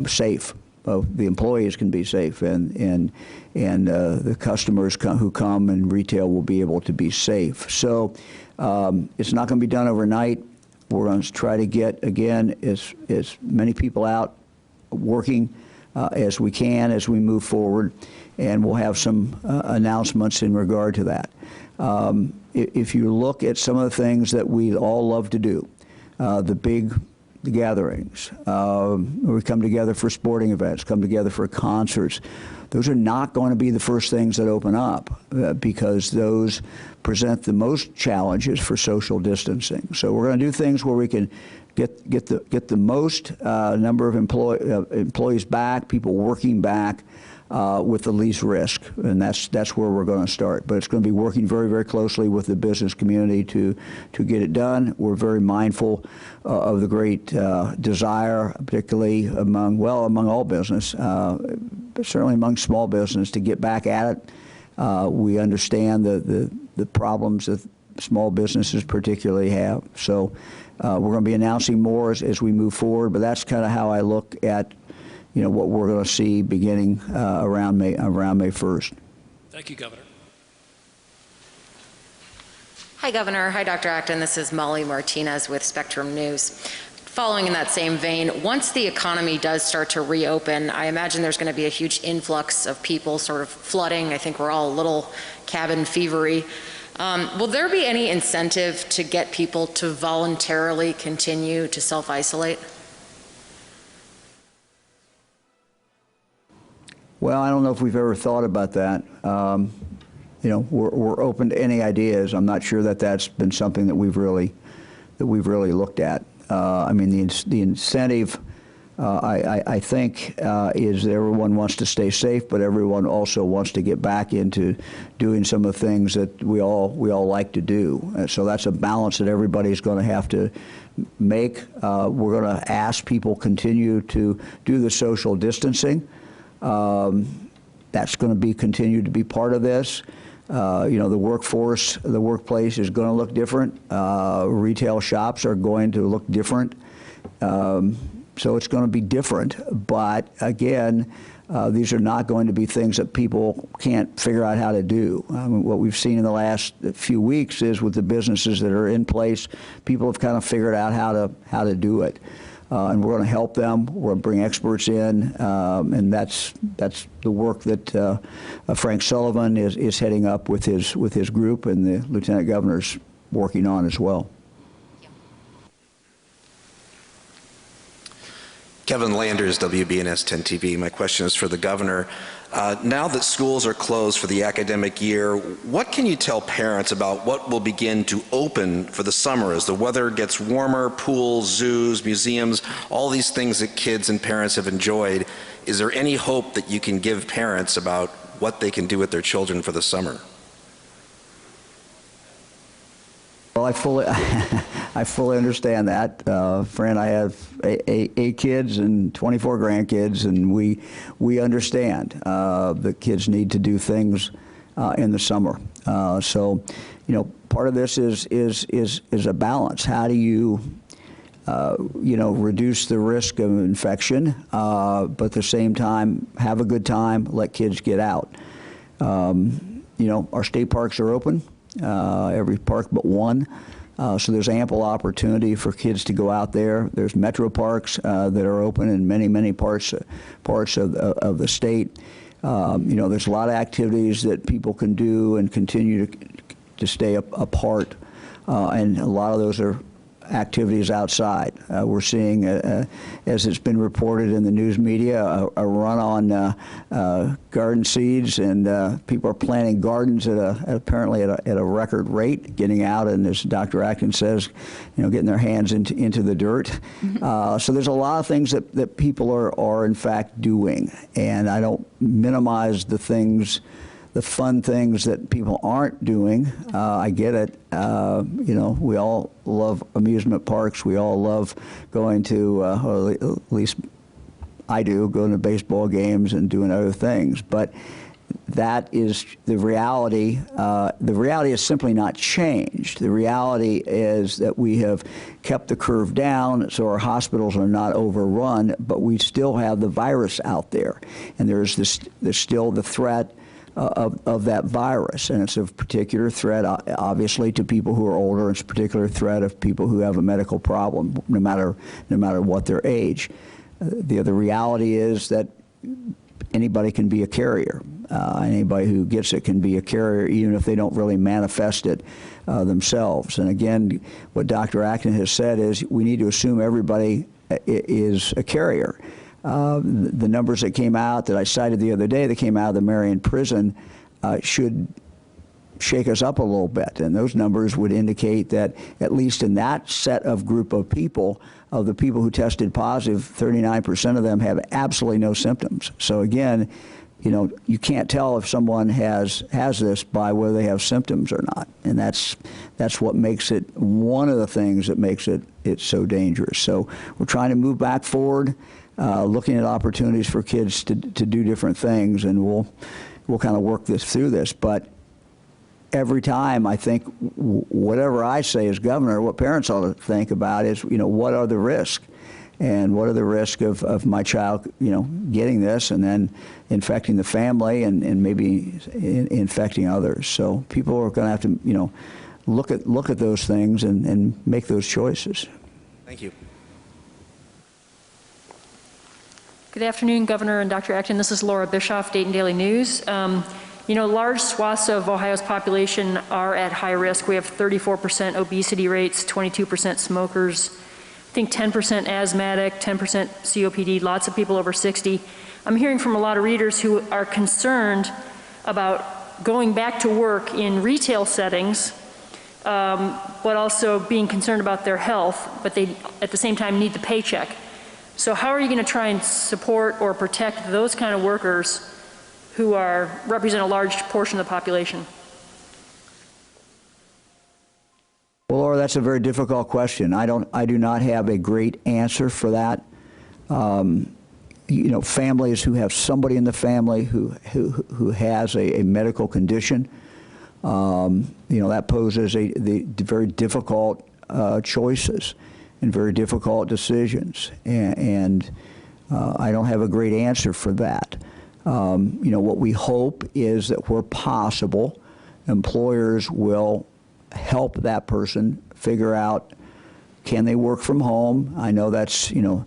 safe. The employees can be safe, and the customers who come in retail will be able to be safe. So it's not going to be done overnight. We're going to try to get, again, as many people out working as we can as we move forward, and we'll have some announcements in regard to that. If you look at some of the things that we all love to do, the gatherings, we come together for sporting events, come together for concerts, those are not going to be the first things that open up because those present the most challenges for social distancing. So we're going to do things where we can get the most number of employees back, people working back with the least risk, and that's where we're going to start. But it's going to be working very, very closely with the business community to get it done. We're very mindful of the great desire, particularly among all business, but certainly among small business, to get back at it. We understand the problems that small businesses particularly have. So we're going to be announcing more as we move forward, but that's kind of how I look at what we're going to see beginning around May 1st. Thank you, Governor. Hi, Governor. Hi, Dr. Acton. This is Molly Martinez with Spectrum News. Following in that same vein, once the economy does start to reopen, I imagine there's going to be a huge influx of people sort of flooding. I think we're all a little cabin fevery. Will there be any incentive to get people to voluntarily continue to self-isolate? Well, I don't know if we've ever thought about that. We're open to any ideas. I'm not sure that that's been something that we've really looked at. I mean, the incentive I think is that everyone wants to stay safe, but everyone also wants to get back into doing some of the things that we all like to do. And so that's a balance that everybody's going to have to make. We're going to ask people continue to do the social distancing. That's going to continue to be part of this. You know, the workforce, the workplace is going to look different. Retail shops are going to look different. So it's going to be different. But again, these are not going to be things that people can't figure out how to do. I mean, what we've seen in the last few weeks is with the businesses that are in place, people have kind of figured out how to do it. And we're going to help them. We're going to bring experts in, and that's the work that Frank Sullivan is heading up with his group, and the Lieutenant Governor's working on as well. Kevin Landers, WBNS 10 TV. My question is for the governor. Now that schools are closed for the academic year, what can you tell parents about what will begin to open for the summer as the weather gets warmer, pools, zoos, museums, all these things that kids and parents have enjoyed? Is there any hope that you can give parents about what they can do with their children for the summer? Well, I fully understand that. Fran, I have eight kids and 24 grandkids, and we understand that kids need to do things in the summer. So, you know, part of this is a balance. How do you, you know, reduce the risk of infection, but at the same time have a good time, let kids get out. You know, our state parks are open. Every park but one. So there's ample opportunity for kids to go out there. There's metro parks that are open in many parts of the state. You know, there's a lot of activities that people can do and continue to stay apart, and a lot of those are activities outside. We're seeing, as it's been reported in the news media, a run on garden seeds, and people are planting gardens apparently at a record rate, getting out, and as Dr. Acton says, you know, getting their hands into the dirt. So there's a lot of things that people are in fact doing, and I don't minimize the fun things that people aren't doing. I get it. You know, we all love amusement parks. We all love going to, or at least I do, going to baseball games and doing other things. But that is the reality. The reality has simply not changed. The reality is that we have kept the curve down so our hospitals are not overrun, but we still have the virus out there. And there's still the threat of that virus, and it's a particular threat, obviously, to people who are older. It's a particular threat of people who have a medical problem, no matter what their age. The other reality is that anybody can be a carrier. Anybody who gets it can be a carrier, even if they don't really manifest it themselves. And again, what Dr. Acton has said is we need to assume everybody is a carrier. The numbers that came out that I cited the other day that came out of the Marion prison should shake us up a little bit. And those numbers would indicate that at least in that set of group of people, of the people who tested positive, 39% of them have absolutely no symptoms. So again, you know, you can't tell if someone has this by whether they have symptoms or not. And that's what makes it one of the things that makes it so dangerous. So we're trying to move back forward. Looking at opportunities for kids to do different things, and we'll kind of work through this. But every time, I think whatever I say as governor, what parents ought to think about is, you know, what are the risks, and what are the risks of my child, you know, getting this and then infecting the family and maybe infecting others. So people are going to have to, you know, look at those things and make those choices. Thank you. Good afternoon, Governor and Dr. Acton. This is Laura Bischoff, Dayton Daily News. You know, large swaths of Ohio's population are at high risk. We have 34% obesity rates, 22% smokers, I think 10% asthmatic, 10% COPD, lots of people over 60. I'm hearing from a lot of readers who are concerned about going back to work in retail settings, but also being concerned about their health, but they at the same time need the paycheck. So how are you going to try and support or protect those kind of workers who represent a large portion of the population? Well, Laura, that's a very difficult question. I do not have a great answer for that. You know, families who have somebody in the family who has a medical condition, you know, that poses the very difficult choices and very difficult decisions, and I don't have a great answer for that. You know, what we hope is that where possible, employers will help that person figure out, can they work from home? I know that's, you know,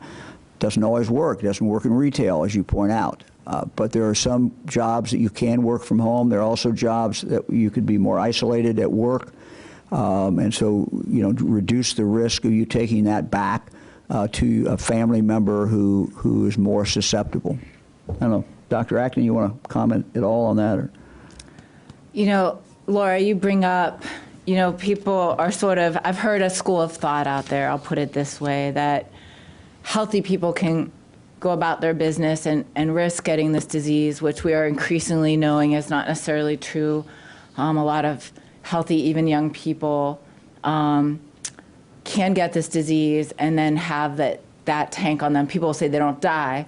doesn't always work. It doesn't work in retail, as you point out. But there are some jobs that you can work from home. There are also jobs that you could be more isolated at work. And so, you know, reduce the risk of you taking that back to a family member who is more susceptible. I don't know, Dr. Acton, you want to comment at all on that? Or? You know, Laura, you bring up, you know, people are sort of, I've heard a school of thought out there, I'll put it this way, that healthy people can go about their business and risk getting this disease, which we are increasingly knowing is not necessarily true. A lot of healthy, even young people can get this disease and then have that tank on them. People say they don't die,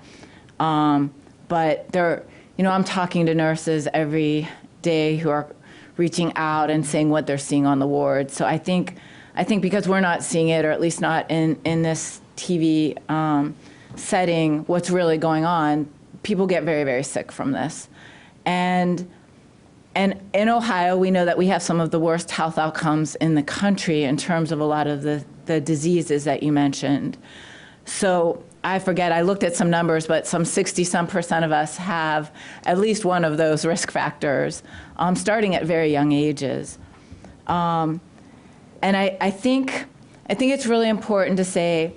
but they're, you know, I'm talking to nurses every day who are reaching out and saying what they're seeing on the ward. So I think because we're not seeing it, or at least not in this TV setting, what's really going on, people get very, very sick from this. And in Ohio, we know that we have some of the worst health outcomes in the country in terms of a lot of the diseases that you mentioned. So I forget, I looked at some numbers, but some 60-some% of us have at least one of those risk factors, starting at very young ages. And I think it's really important to say,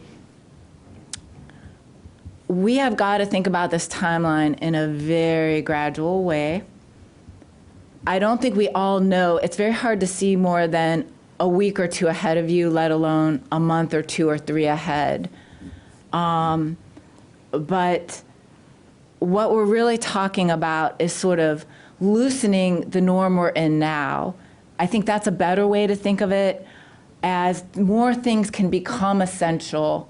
we have got to think about this timeline in a very gradual way. I don't think we all know. It's very hard to see more than a week or two ahead of you, let alone a month or 2 or 3 ahead. But what we're really talking about is sort of loosening the norm we're in now. I think that's a better way to think of it, as more things can become essential.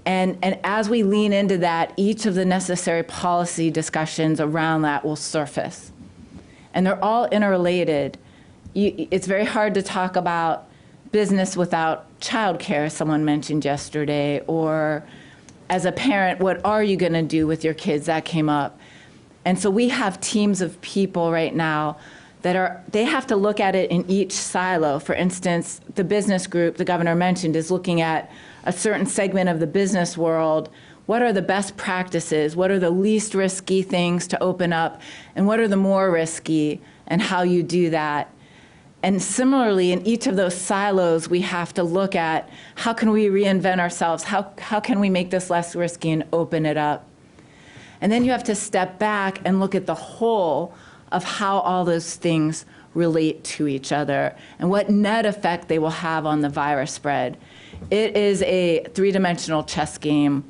And as we lean into that, each of the necessary policy discussions around that will surface. And they're all interrelated. It's very hard to talk about business without childcare, someone mentioned yesterday, or as a parent, what are you going to do with your kids? That came up. And so we have teams of people right now they have to look at it in each silo. For instance, the business group the governor mentioned is looking at a certain segment of the business world. What are the best practices? What are the least risky things to open up? And what are the more risky, and how you do that? And similarly, in each of those silos, we have to look at how can we reinvent ourselves? How can we make this less risky and open it up? And then you have to step back and look at the whole of how all those things relate to each other and what net effect they will have on the virus spread. It is a three-dimensional chess game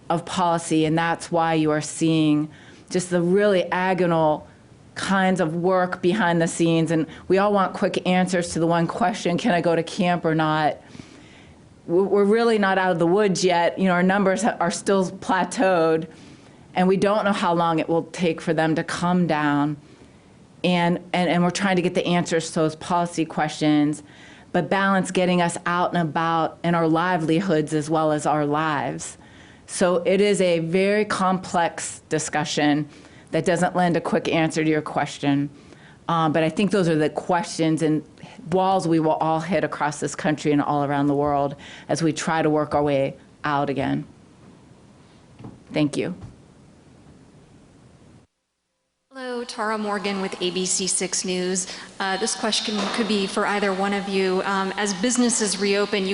of policy, and that's why you are seeing just the really agonal kinds of work behind the scenes. And we all want quick answers to the one question, can I go to camp or not? We're really not out of the woods yet. You know, our numbers are still plateaued, and we don't know how long it will take for them to come down. And we're trying to get the answers to those policy questions, but balance getting us out and about in our livelihoods as well as our lives. So it is a very complex discussion that doesn't lend a quick answer to your question. But I think those are the questions and walls we will all hit across this country and all around the world as we try to work our way out again. Thank you. Hello, Tara Morgan with ABC6 News. This question could be for either one of you. As businesses reopen,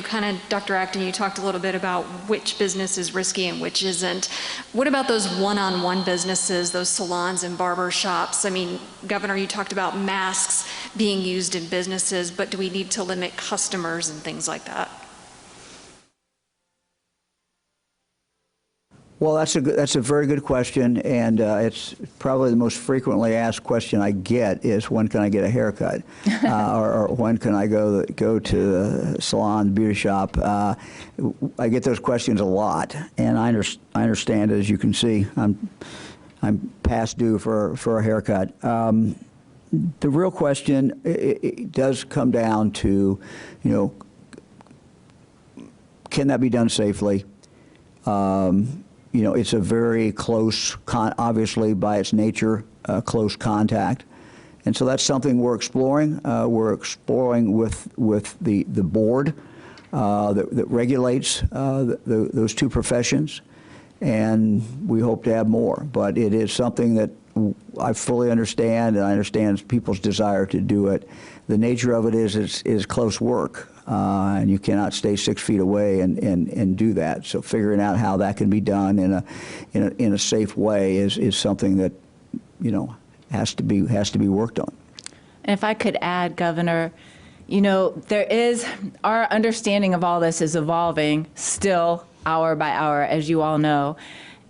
Dr. Acton, you talked a little bit about which business is risky and which isn't. What about those one-on-one businesses, those salons and barber shops? I mean, Governor, you talked about masks being used in businesses, but do we need to limit customers and things like that? Well, that's a very good question, and it's probably the most frequently asked question I get is when can I get a haircut, or when can I go to the salon, beauty shop. I get those questions a lot, and I understand, as you can see, I'm past due for a haircut. The real question it does come down to, can that be done safely? It's a very close, obviously by its nature, close contact. And so that's something we're exploring. We're exploring with the board that regulates those two professions. And we hope to have more. But it is something that I fully understand, and I understand people's desire to do it. The nature of it is close work. And you cannot stay 6 feet away and do that. So figuring out how that can be done in a safe way is something that has to be worked on. And if I could add, Governor, our understanding of all this is evolving still hour by hour, as you all know.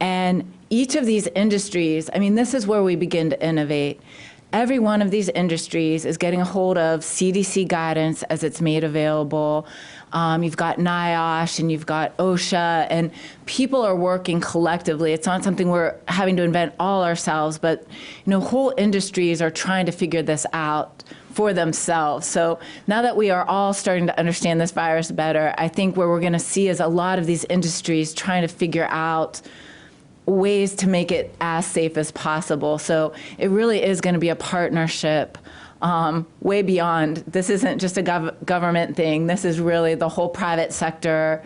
And each of these industries, this is where we begin to innovate. Every one of these industries is getting a hold of CDC guidance as it's made available. You've got NIOSH and you've got OSHA, and people are working collectively. It's not something we're having to invent all ourselves, but whole industries are trying to figure this out for themselves. So now that we are all starting to understand this virus better, I think where we're going to see is a lot of these industries trying to figure out ways to make it as safe as possible. So it really is going to be a partnership way beyond. This isn't just a government thing. This is really the whole private sector,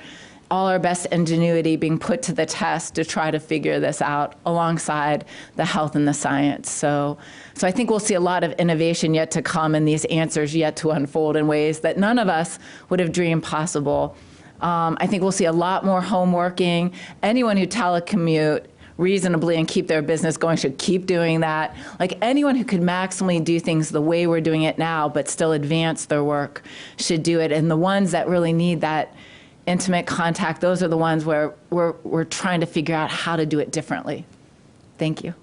all our best ingenuity being put to the test to try to figure this out alongside the health and the science. So I think we'll see a lot of innovation yet to come and these answers yet to unfold in ways that none of us would have dreamed possible. I think we'll see a lot more home working. Anyone who telecommute reasonably and keep their business going should keep doing that. Like anyone who could maximally do things the way we're doing it now but still advance their work should do it. And the ones that really need that intimate contact, those are the ones where we're trying to figure out how to do it differently. Thank you.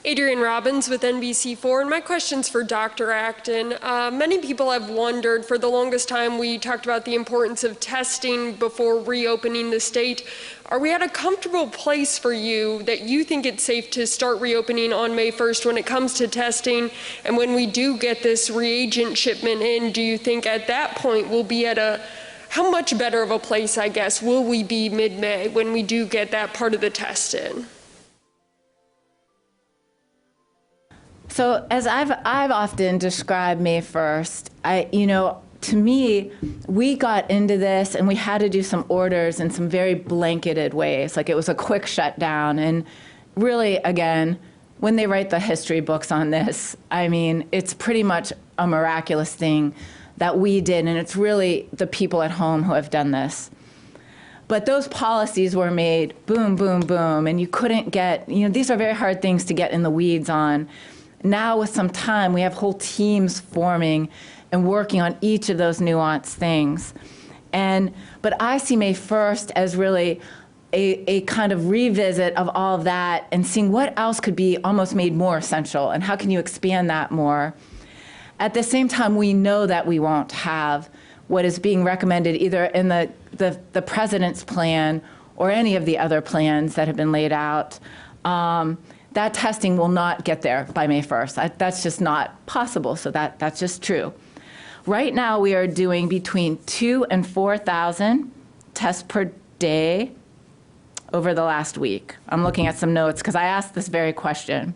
Adrienne Robbins with NBC4, and my question's for Dr. Acton. Many people have wondered, for the longest time we talked about the importance of testing before reopening the state. Are we at a comfortable place for you that you think it's safe to start reopening on May 1st when it comes to testing? And when we do get this reagent shipment in, do you think at that point we'll be at how much better of a place, I guess, will we be mid-May when we do get that part of the test in? So as I've often described May 1st, to me, we got into this and we had to do some orders in some very blanketed ways. Like it was a quick shutdown. And really, again, when they write the history books on this, it's pretty much a miraculous thing that we did. And it's really the people at home who have done this. But those policies were made boom, boom, boom. And you couldn't get, these are very hard things to get in the weeds on. Now with some time, we have whole teams forming and working on each of those nuanced things. But I see May 1st as really a kind of revisit of all of that and seeing what else could be almost made more essential and how can you expand that more. At the same time, we know that we won't have what is being recommended either in the president's plan or any of the other plans that have been laid out. That testing will not get there by May 1st. That's just not possible, so that's just true. Right now, we are doing between 2,000 and 4,000 tests per day over the last week. I'm looking at some notes because I asked this very question.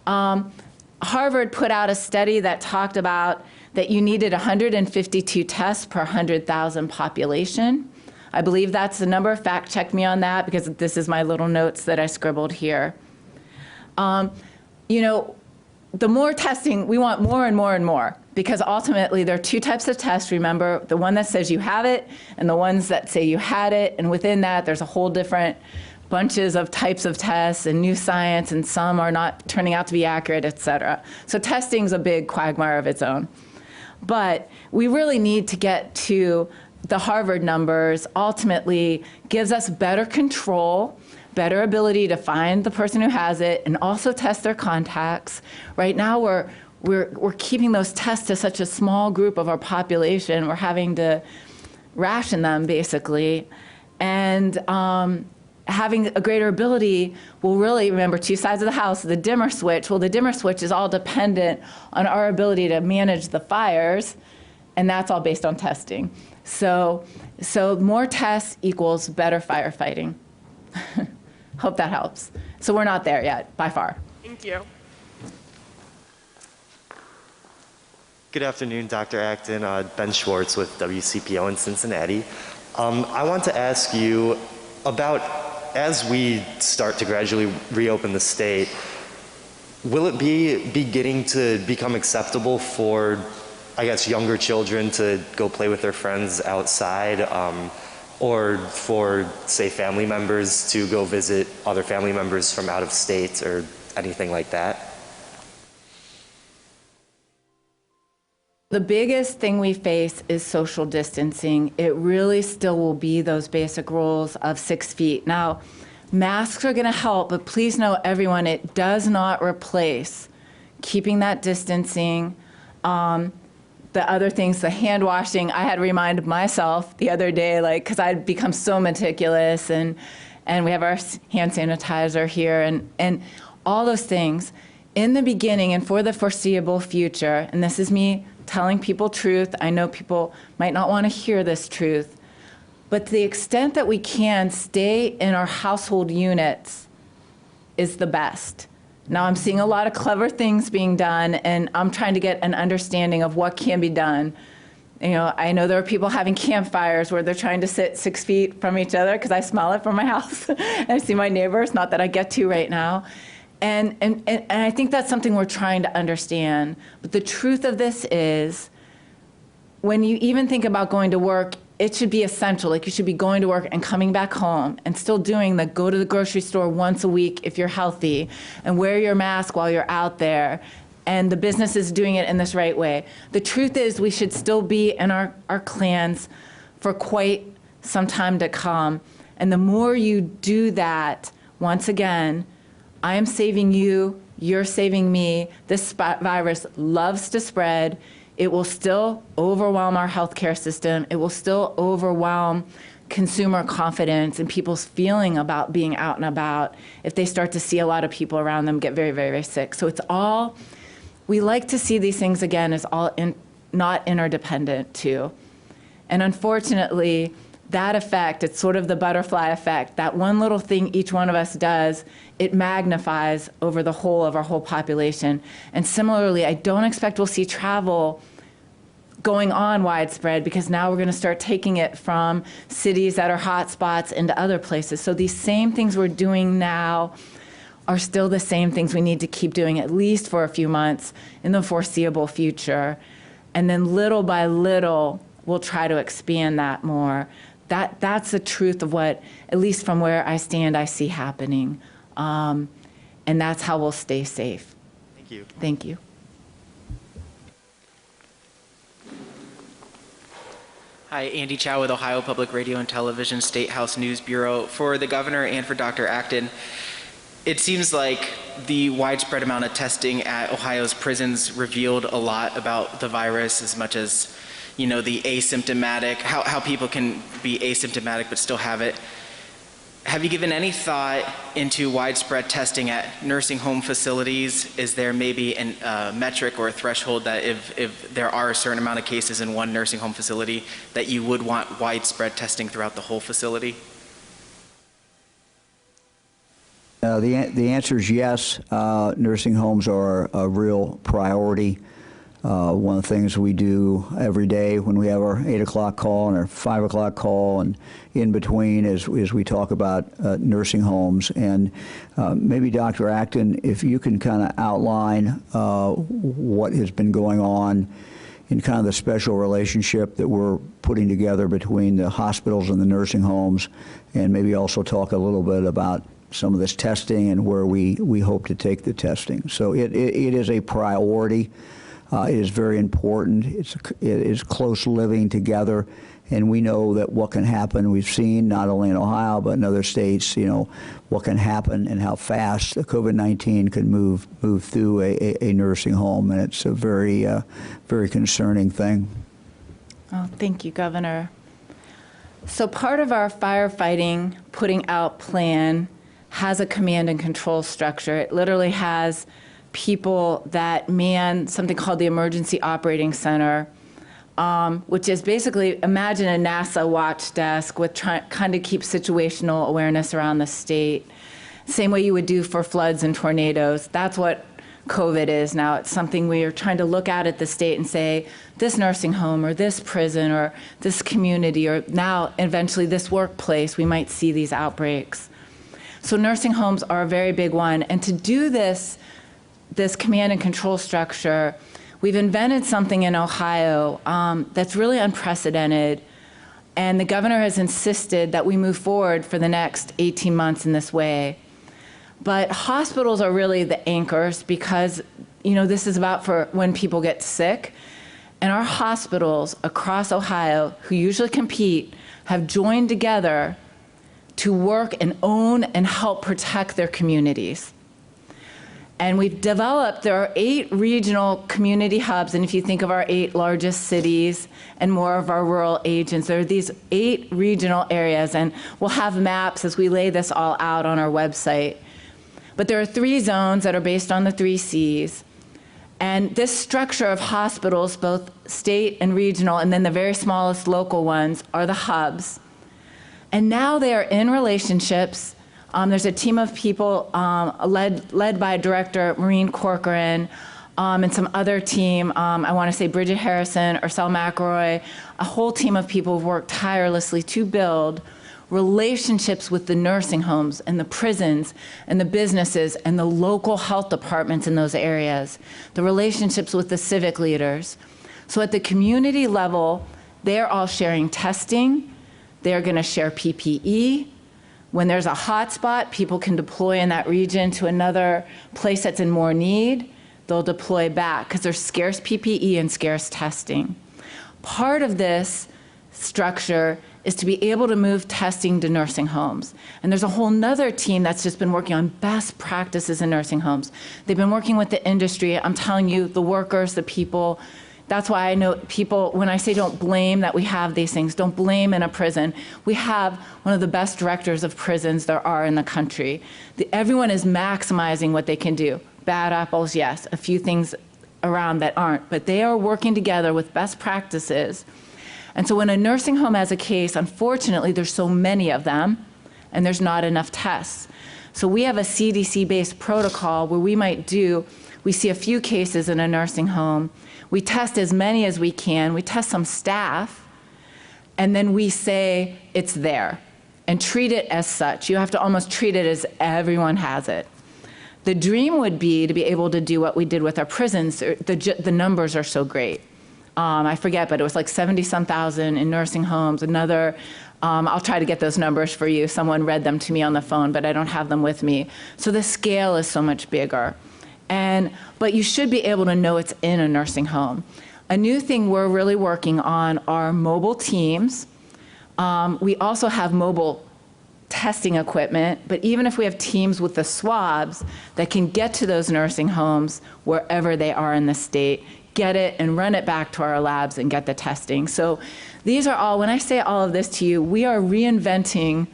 Harvard put out a study that talked about that you needed 152 tests per 100,000 population. I believe that's the number. Fact check me on that because this is my little notes that I scribbled here. The more testing, we want more and more and more because ultimately there are two types of tests, remember, the one that says you have it and the ones that say you had it, and within that there's a whole different bunches of types of tests and new science, and some are not turning out to be accurate, et cetera. So testing's a big quagmire of its own. But we really need to get to the Harvard numbers ultimately gives us better control, better ability to find the person who has it and also test their contacts. Right now we're keeping those tests to such a small group of our population. We're having to ration them basically. And having a greater ability will really, remember, two sides of the house, the dimmer switch. Well, the dimmer switch is all dependent on our ability to manage the fires, and that's all based on testing. So more tests equals better firefighting. Hope that helps. So we're not there yet, by far. Thank you. Good afternoon, Dr. Acton. Ben Schwartz with WCPO in Cincinnati. I want to ask you about, as we start to gradually reopen the state, will it be beginning to become acceptable for, I guess, younger children to go play with their friends outside, or for, say, family members to go visit other family members from out of state or anything like that? The biggest thing we face is social distancing. It really still will be those basic rules of 6 feet. Now, masks are going to help, but please know, everyone, it does not replace keeping that distancing. The other things, the hand washing, I had to remind myself the other day, like, because I'd become so meticulous, and we have our hand sanitizer here, and all those things. In the beginning and for the foreseeable future, and this is me telling people truth, I know people might not want to hear this truth, but to the extent that we can stay in our household units is the best. Now I'm seeing a lot of clever things being done, and I'm trying to get an understanding of what can be done. You know, I know there are people having campfires where they're trying to sit 6 feet from each other, because I smell it from my house. And I see my neighbors, not that I get to right now. And I think that's something we're trying to understand. But the truth of this is, when you even think about going to work, it should be essential. Like, you should be going to work and coming back home and still doing the go to the grocery store once a week if you're healthy, and wear your mask while you're out there. And the business is doing it in this right way. The truth is, we should still be in our clans for quite some time to come. And the more you do that, once again, I am saving you, you're saving me. This virus loves to spread. It will still overwhelm our healthcare system. It will still overwhelm consumer confidence and people's feeling about being out and about if they start to see a lot of people around them get very, very, very sick. So it's all, we like to see these things again as all not interdependent too. And unfortunately, that effect, it's sort of the butterfly effect, that one little thing each one of us does, it magnifies over the whole of our whole population. And similarly, I don't expect we'll see travel going on widespread, because now we're going to start taking it from cities that are hot spots into other places. So these same things we're doing now are still the same things we need to keep doing, at least for a few months in the foreseeable future. And then little by little, we'll try to expand that more. That's the truth of what, at least from where I stand, I see happening. And that's how we'll stay safe. Thank you. Thank you. Hi, Andy Chow with Ohio Public Radio and Television State House News Bureau. For the governor and for Dr. Acton, it seems like the widespread amount of testing at Ohio's prisons revealed a lot about the virus, as much as, you know, the asymptomatic, how people can be asymptomatic but still have it. Have you given any thought into widespread testing at nursing home facilities? Is there maybe a metric or a threshold that if there are a certain amount of cases in one nursing home facility, that you would want widespread testing throughout the whole facility? The answer is yes. Nursing homes are a real priority. One of the things we do every day when we have our 8 o'clock call and our 5 o'clock call and in between is we talk about nursing homes. And maybe Dr. Acton, if you can kind of outline what has been going on in kind of the special relationship that we're putting together between the hospitals and the nursing homes, and maybe also talk a little bit about some of this testing and where we hope to take the testing. So it is a priority. It is very important. It is close living together, and we know that what can happen. We've seen not only in Ohio but in other states, what can happen and how fast COVID-19 can move through a nursing home, and it's a very, very concerning thing. Oh, thank you, Governor. So part of our firefighting putting out plan has a command and control structure. It literally has people that man something called the Emergency Operating Center, which is basically, imagine a NASA watch desk with kind of keep situational awareness around the state. Same way you would do for floods and tornadoes. That's what COVID is now. It's something we are trying to look at the state and say, this nursing home or this prison or this community or now eventually this workplace, we might see these outbreaks. So nursing homes are a very big one. And to do this command and control structure, we've invented something in Ohio that's really unprecedented. And the governor has insisted that we move forward for the next 18 months in this way. But hospitals are really the anchors because, this is about for when people get sick. And our hospitals across Ohio, who usually compete, have joined together to work and own and help protect their communities. And we've developed, there are 8 regional community hubs, and if you think of our 8 largest cities and more of our rural agents, there are these 8 regional areas, and we'll have maps as we lay this all out on our website. But there are 3 zones that are based on the 3 Cs. And this structure of hospitals, both state and regional, and then the very smallest local ones, are the hubs. And now they are in relationships. There's a team of people led by Director Maureen Corcoran and some other team. I want to say Bridget Harrison, Ursel McElroy, a whole team of people who've worked tirelessly to build relationships with the nursing homes and the prisons and the businesses and the local health departments in those areas, the relationships with the civic leaders. So at the community level, they're all sharing testing. They're going to share PPE. When there's a hot spot, people can deploy in that region to another place that's in more need. They'll deploy back because there's scarce PPE and scarce testing. Part of this structure is to be able to move testing to nursing homes. And there's a whole nother team that's just been working on best practices in nursing homes. They've been working with the industry. I'm telling you, the workers, the people. That's why I know people, when I say don't blame that we have these things, don't blame in a prison. We have one of the best directors of prisons there are in the country. Everyone is maximizing what they can do. Bad apples, yes, a few things around that aren't, but they are working together with best practices. And so when a nursing home has a case, unfortunately, there's so many of them, and there's not enough tests. So we have a CDC-based protocol where we see a few cases in a nursing home. We test as many as we can. We test some staff, and then we say it's there and treat it as such. You have to almost treat it as everyone has it. The dream would be to be able to do what we did with our prisons. The numbers are so great. I forget, but it was like 70-some thousand in nursing homes. Another, I'll try to get those numbers for you. Someone read them to me on the phone, but I don't have them with me. So the scale is so much bigger. But you should be able to know it's in a nursing home. A new thing we're really working on are mobile teams. We also have mobile testing equipment, but even if we have teams with the swabs that can get to those nursing homes wherever they are in the state, get it and run it back to our labs and get the testing. So these are all, when I say all of this to you, we are reinventing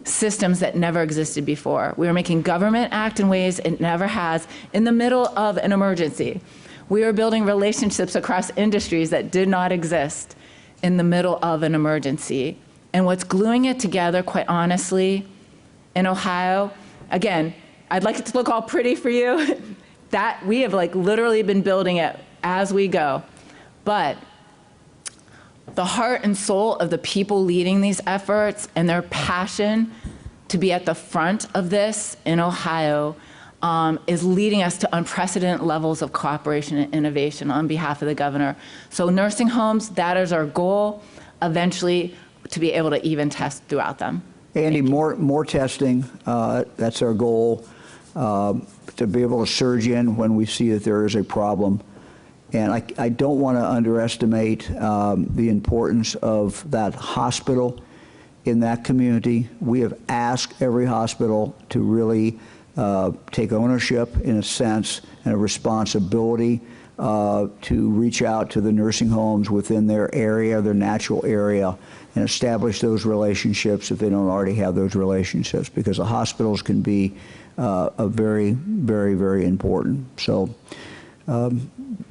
systems that never existed before. We are making government act in ways it never has in the middle of an emergency. We are building relationships across industries that did not exist in the middle of an emergency. And what's gluing it together, quite honestly, in Ohio, again, I'd like it to look all pretty for you. That we have literally been building it as we go. But the heart and soul of the people leading these efforts and their passion to be at the front of this in Ohio is leading us to unprecedented levels of cooperation and innovation on behalf of the governor. So nursing homes, that is our goal, eventually to be able to even test throughout them. Andy, more testing, that's our goal. To be able to surge in when we see that there is a problem. And I don't want to underestimate the importance of that hospital in that community. We have asked every hospital to really take ownership, in a sense, and a responsibility to reach out to the nursing homes within their area, their natural area, and establish those relationships if they don't already have those relationships, because the hospitals can be a very, very, very important. So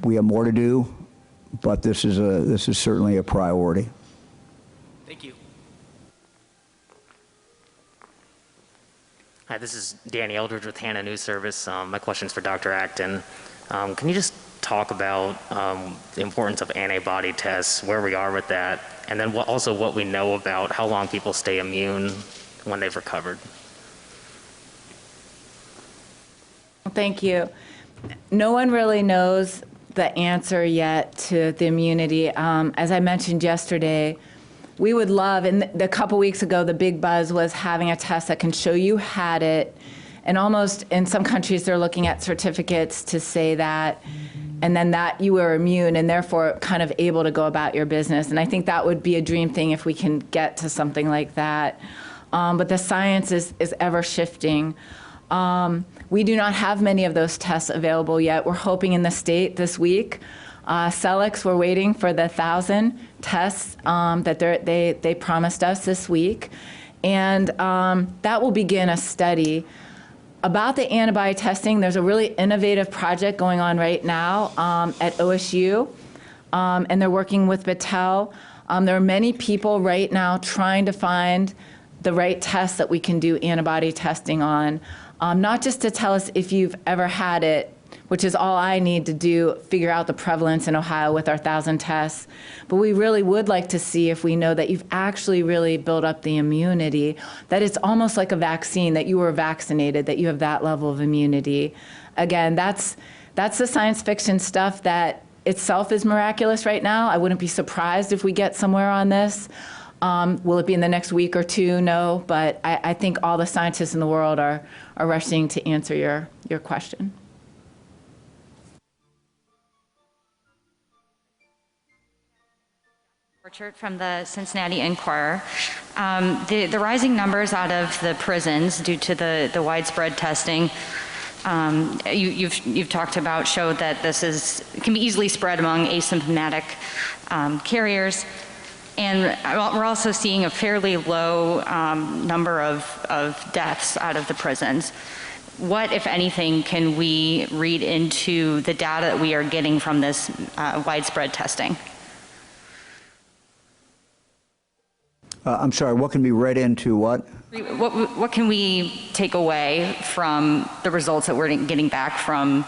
we have more to do, but this is certainly a priority. Thank you. Hi, this is Danny Eldridge with Hannah News Service. My question's for Dr. Acton. Can you just talk about the importance of antibody tests, where we are with that, and then also what we know about how long people stay immune when they've recovered? Thank you. No one really knows the answer yet to the immunity. As I mentioned yesterday, we would love, and a couple weeks ago, the big buzz was having a test that can show you had it, and almost in some countries they're looking at certificates to say that, and then that you were immune and therefore kind of able to go about your business. And I think that would be a dream thing if we can get to something like that. But the science is ever shifting. We do not have many of those tests available yet. We're hoping in the state this week. Celix, we're waiting for the 1,000 tests that they promised us this week. And that will begin a study. About the antibody testing, there's a really innovative project going on right now at OSU, and they're working with Battelle. There are many people right now trying to find the right tests that we can do antibody testing on, not just to tell us if you've ever had it, which is all I need to do, figure out the prevalence in Ohio with our 1,000 tests. But we really would like to see if we know that you've actually really built up the immunity, that it's almost like a vaccine, that you were vaccinated, that you have that level of immunity. Again, that's the science fiction stuff that itself is miraculous right now. I wouldn't be surprised if we get somewhere on this. Will it be in the next week or two? No, but I think all the scientists in the world are rushing to answer your question. From the Cincinnati Enquirer. The rising numbers out of the prisons due to the widespread testing you've talked about show that this can be easily spread among asymptomatic carriers. And we're also seeing a fairly low number of deaths out of the prisons. What, if anything, can we read into the data that we are getting from this widespread testing? I'm sorry, what can be read into what? What can we take away from the results that we're getting back from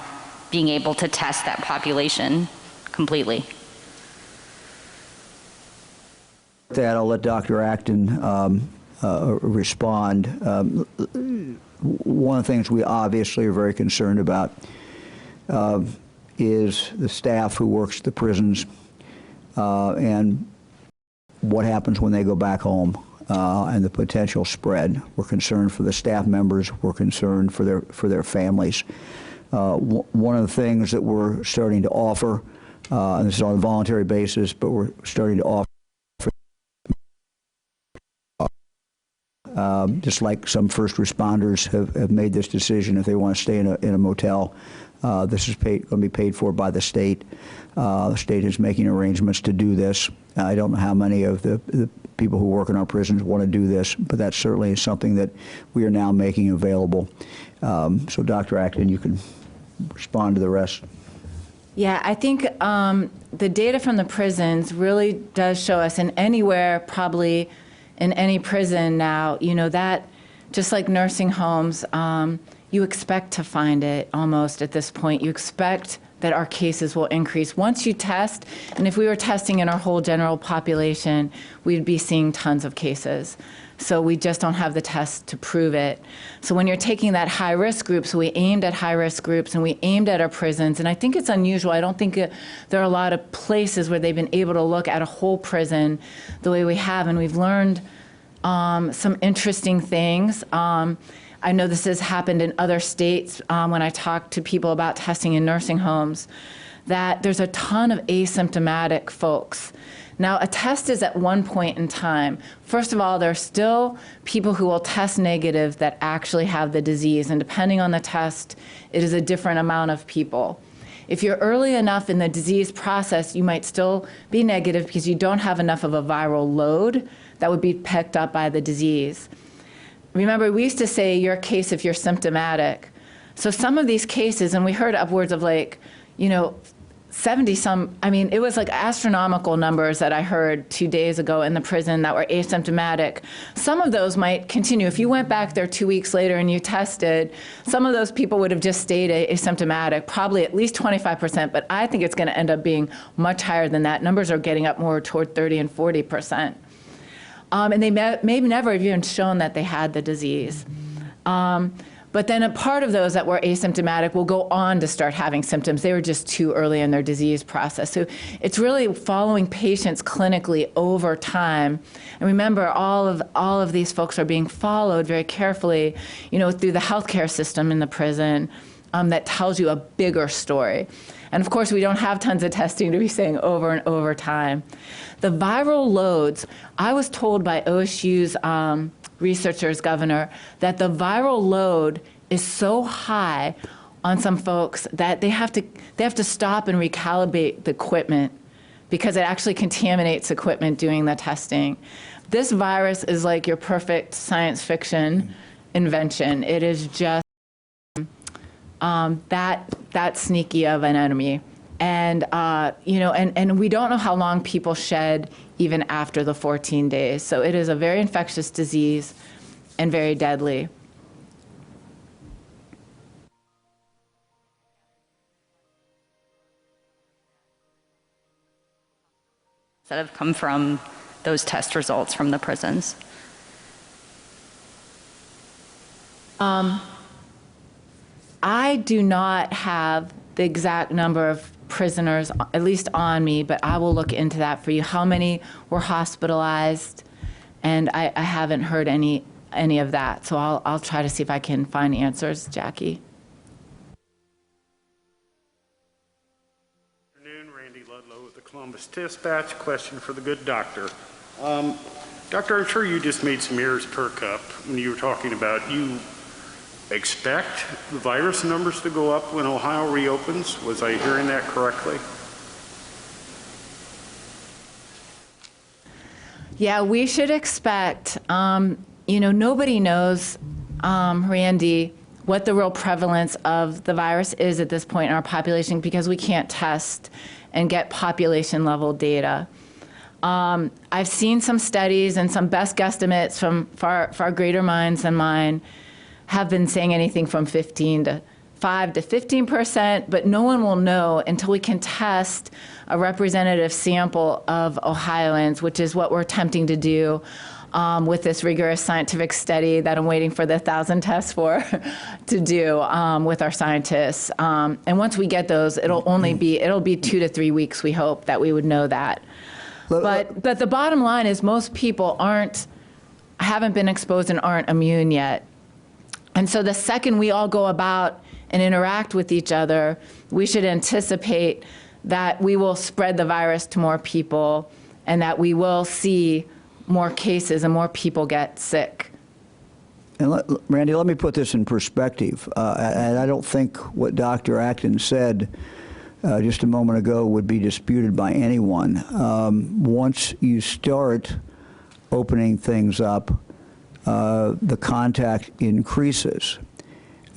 being able to test that population completely? With that, I'll let Dr. Acton respond. One of the things we obviously are very concerned about is the staff who works the prisons and what happens when they go back home and the potential spread. We're concerned for the staff members. We're concerned for their families. One of the things that we're starting to offer, and this is on a voluntary basis, but we're starting to offer, just like some first responders have made this decision if they want to stay in a motel. This is going to be paid for by the state. The state is making arrangements to do this. I don't know how many of the people who work in our prisons want to do this, but that certainly is something that we are now making available. So Dr. Acton, you can respond to the rest. Yeah, I think the data from the prisons really does show us, and anywhere, probably in any prison now, you know, that just like nursing homes, you expect to find it almost at this point. You expect that our cases will increase. Once you test, and if we were testing in our whole general population, we'd be seeing tons of cases. So we just don't have the tests to prove it. So when you're taking that high-risk group, so we aimed at high-risk groups and we aimed at our prisons, and I think it's unusual. I don't think there are a lot of places where they've been able to look at a whole prison the way we have, and we've learned some interesting things. I know this has happened in other states when I talk to people about testing in nursing homes, that there's a ton of asymptomatic folks. Now, a test is at one point in time. First of all, there are still people who will test negative that actually have the disease, and depending on the test, it is a different amount of people. If you're early enough in the disease process, you might still be negative because you don't have enough of a viral load that would be picked up by the disease. Remember, we used to say you're a case if you're symptomatic. So some of these cases, and we heard upwards of 70 some, I mean, it was like astronomical numbers that I heard 2 days ago in the prison that were asymptomatic. Some of those might continue. If you went back there 2 weeks later and you tested, some of those people would have just stayed asymptomatic, probably at least 25%, but I think it's going to end up being much higher than that. Numbers are getting up more toward 30 and 40%. And they may never have even shown that they had the disease. But then a part of those that were asymptomatic will go on to start having symptoms. They were just too early in their disease process. So it's really following patients clinically over time. And remember, all of these folks are being followed very carefully, through the healthcare system in the prison that tells you a bigger story. And of course, we don't have tons of testing to be saying over and over time. The viral loads, I was told by OSU's researchers, Governor, that the viral load is so high on some folks that they have to stop and recalibrate the equipment because it actually contaminates equipment doing the testing. This virus is like your perfect science fiction invention. It is just that sneaky of an enemy. And, and we don't know how long people shed even after the 14 days. So it is a very infectious disease and very deadly. That have come from those test results from the prisons? I do not have the exact number of prisoners, at least on me, but I will look into that for you. How many were hospitalized? And I haven't heard any of that, so I'll try to see if I can find answers, Jackie. Good afternoon, Randy Ludlow with the Columbus Dispatch. Question for the good doctor. Doctor, I'm sure you just made some ears perk up when you were talking about you expect the virus numbers to go up when Ohio reopens. Was I hearing that correctly? Yeah, we should expect, nobody knows, Randy, what the real prevalence of the virus is at this point in our population because we can't test and get population level data. I've seen some studies and some best guesstimates from far greater minds than mine have been saying anything from 5 to 15%, but no one will know until we can test a representative sample of Ohioans, which is what we're attempting to do with this rigorous scientific study that I'm waiting for the 1,000 tests to do with our scientists. And once we get those, it'll be 2 to 3 weeks, we hope, that we would know that. But the bottom line is most people haven't been exposed and aren't immune yet. And so the second we all go about and interact with each other, we should anticipate that we will spread the virus to more people and that we will see more cases and more people get sick. And Randy, let me put this in perspective. And I don't think what Dr. Acton said just a moment ago would be disputed by anyone. Once you start opening things up, the contact increases.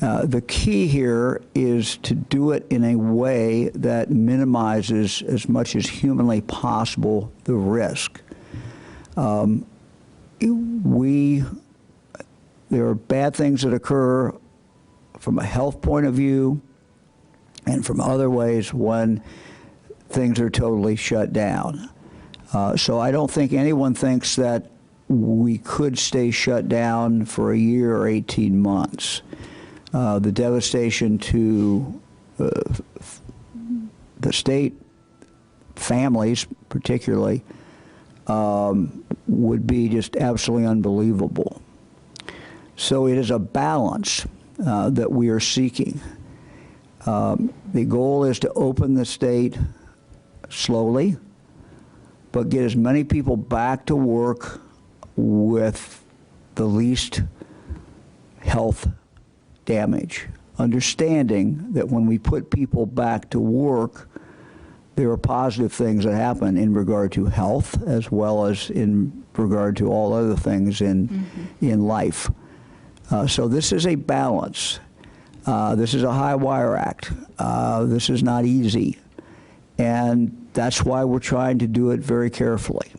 The key here is to do it in a way that minimizes as much as humanly possible the risk. There are bad things that occur from a health point of view and from other ways when things are totally shut down. So I don't think anyone thinks that we could stay shut down for a year or 18 months. The devastation to the state, families particularly, would be just absolutely unbelievable. So it is a balance that we are seeking. The goal is to open the state slowly, but get as many people back to work with the least health damage, understanding that when we put people back to work, there are positive things that happen in regard to health as well as in regard to all other things in life. So this is a balance. This is a high wire act. This is not easy. And that's why we're trying to do it very carefully.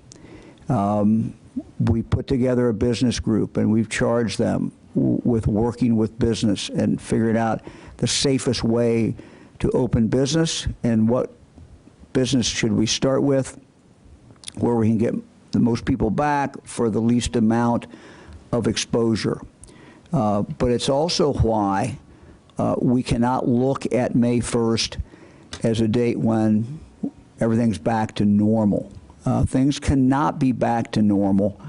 We put together a business group and we've charged them with working with business and figuring out the safest way to open business and what business should we start with, where we can get the most people back for the least amount of exposure. But it's also why we cannot look at May 1st as a date when everything's back to normal. Things cannot be back to normal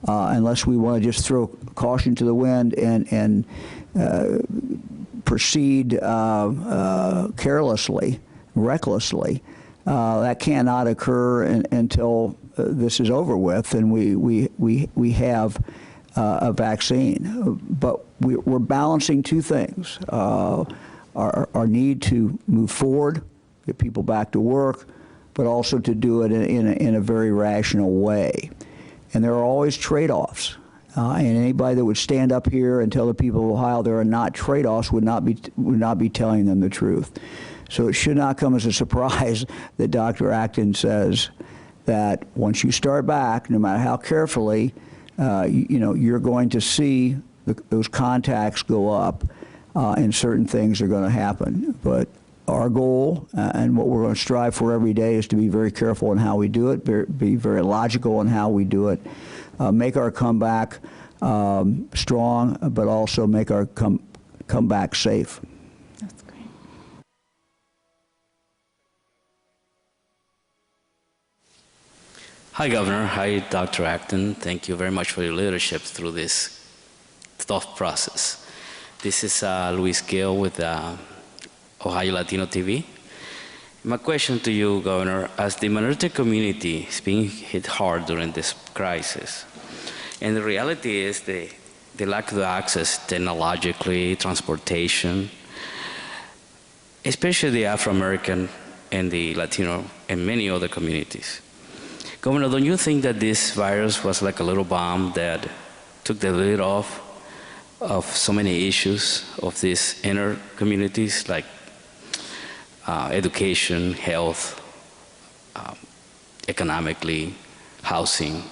unless we want to just throw caution to the wind and proceed carelessly, recklessly. That cannot occur until this is over with and we have a vaccine. But we're balancing two things. Our need to move forward, get people back to work, but also to do it in a very rational way. And there are always trade-offs. And anybody that would stand up here and tell the people of Ohio there are not trade-offs would not be telling them the truth. So it should not come as a surprise that Dr. Acton says that once you start back, no matter how carefully, you're going to see those contacts go up, and certain things are going to happen. But our goal and what we're going to strive for every day is to be very careful in how we do it, be very logical in how we do it, make our comeback strong, but also make our comeback safe. That's great. Hi, Governor. Hi, Dr. Acton. Thank you very much for your leadership through this tough process. This is Luis Gil with Ohio Latino TV. My question to you, Governor, as the minority community is being hit hard during this crisis, and the reality is the lack of access technologically, transportation, especially the Afro-American and the Latino and many other communities. Governor, don't you think that this virus was like a little bomb that took the lid off of so many issues of these inner communities, like education, health, economically, housing?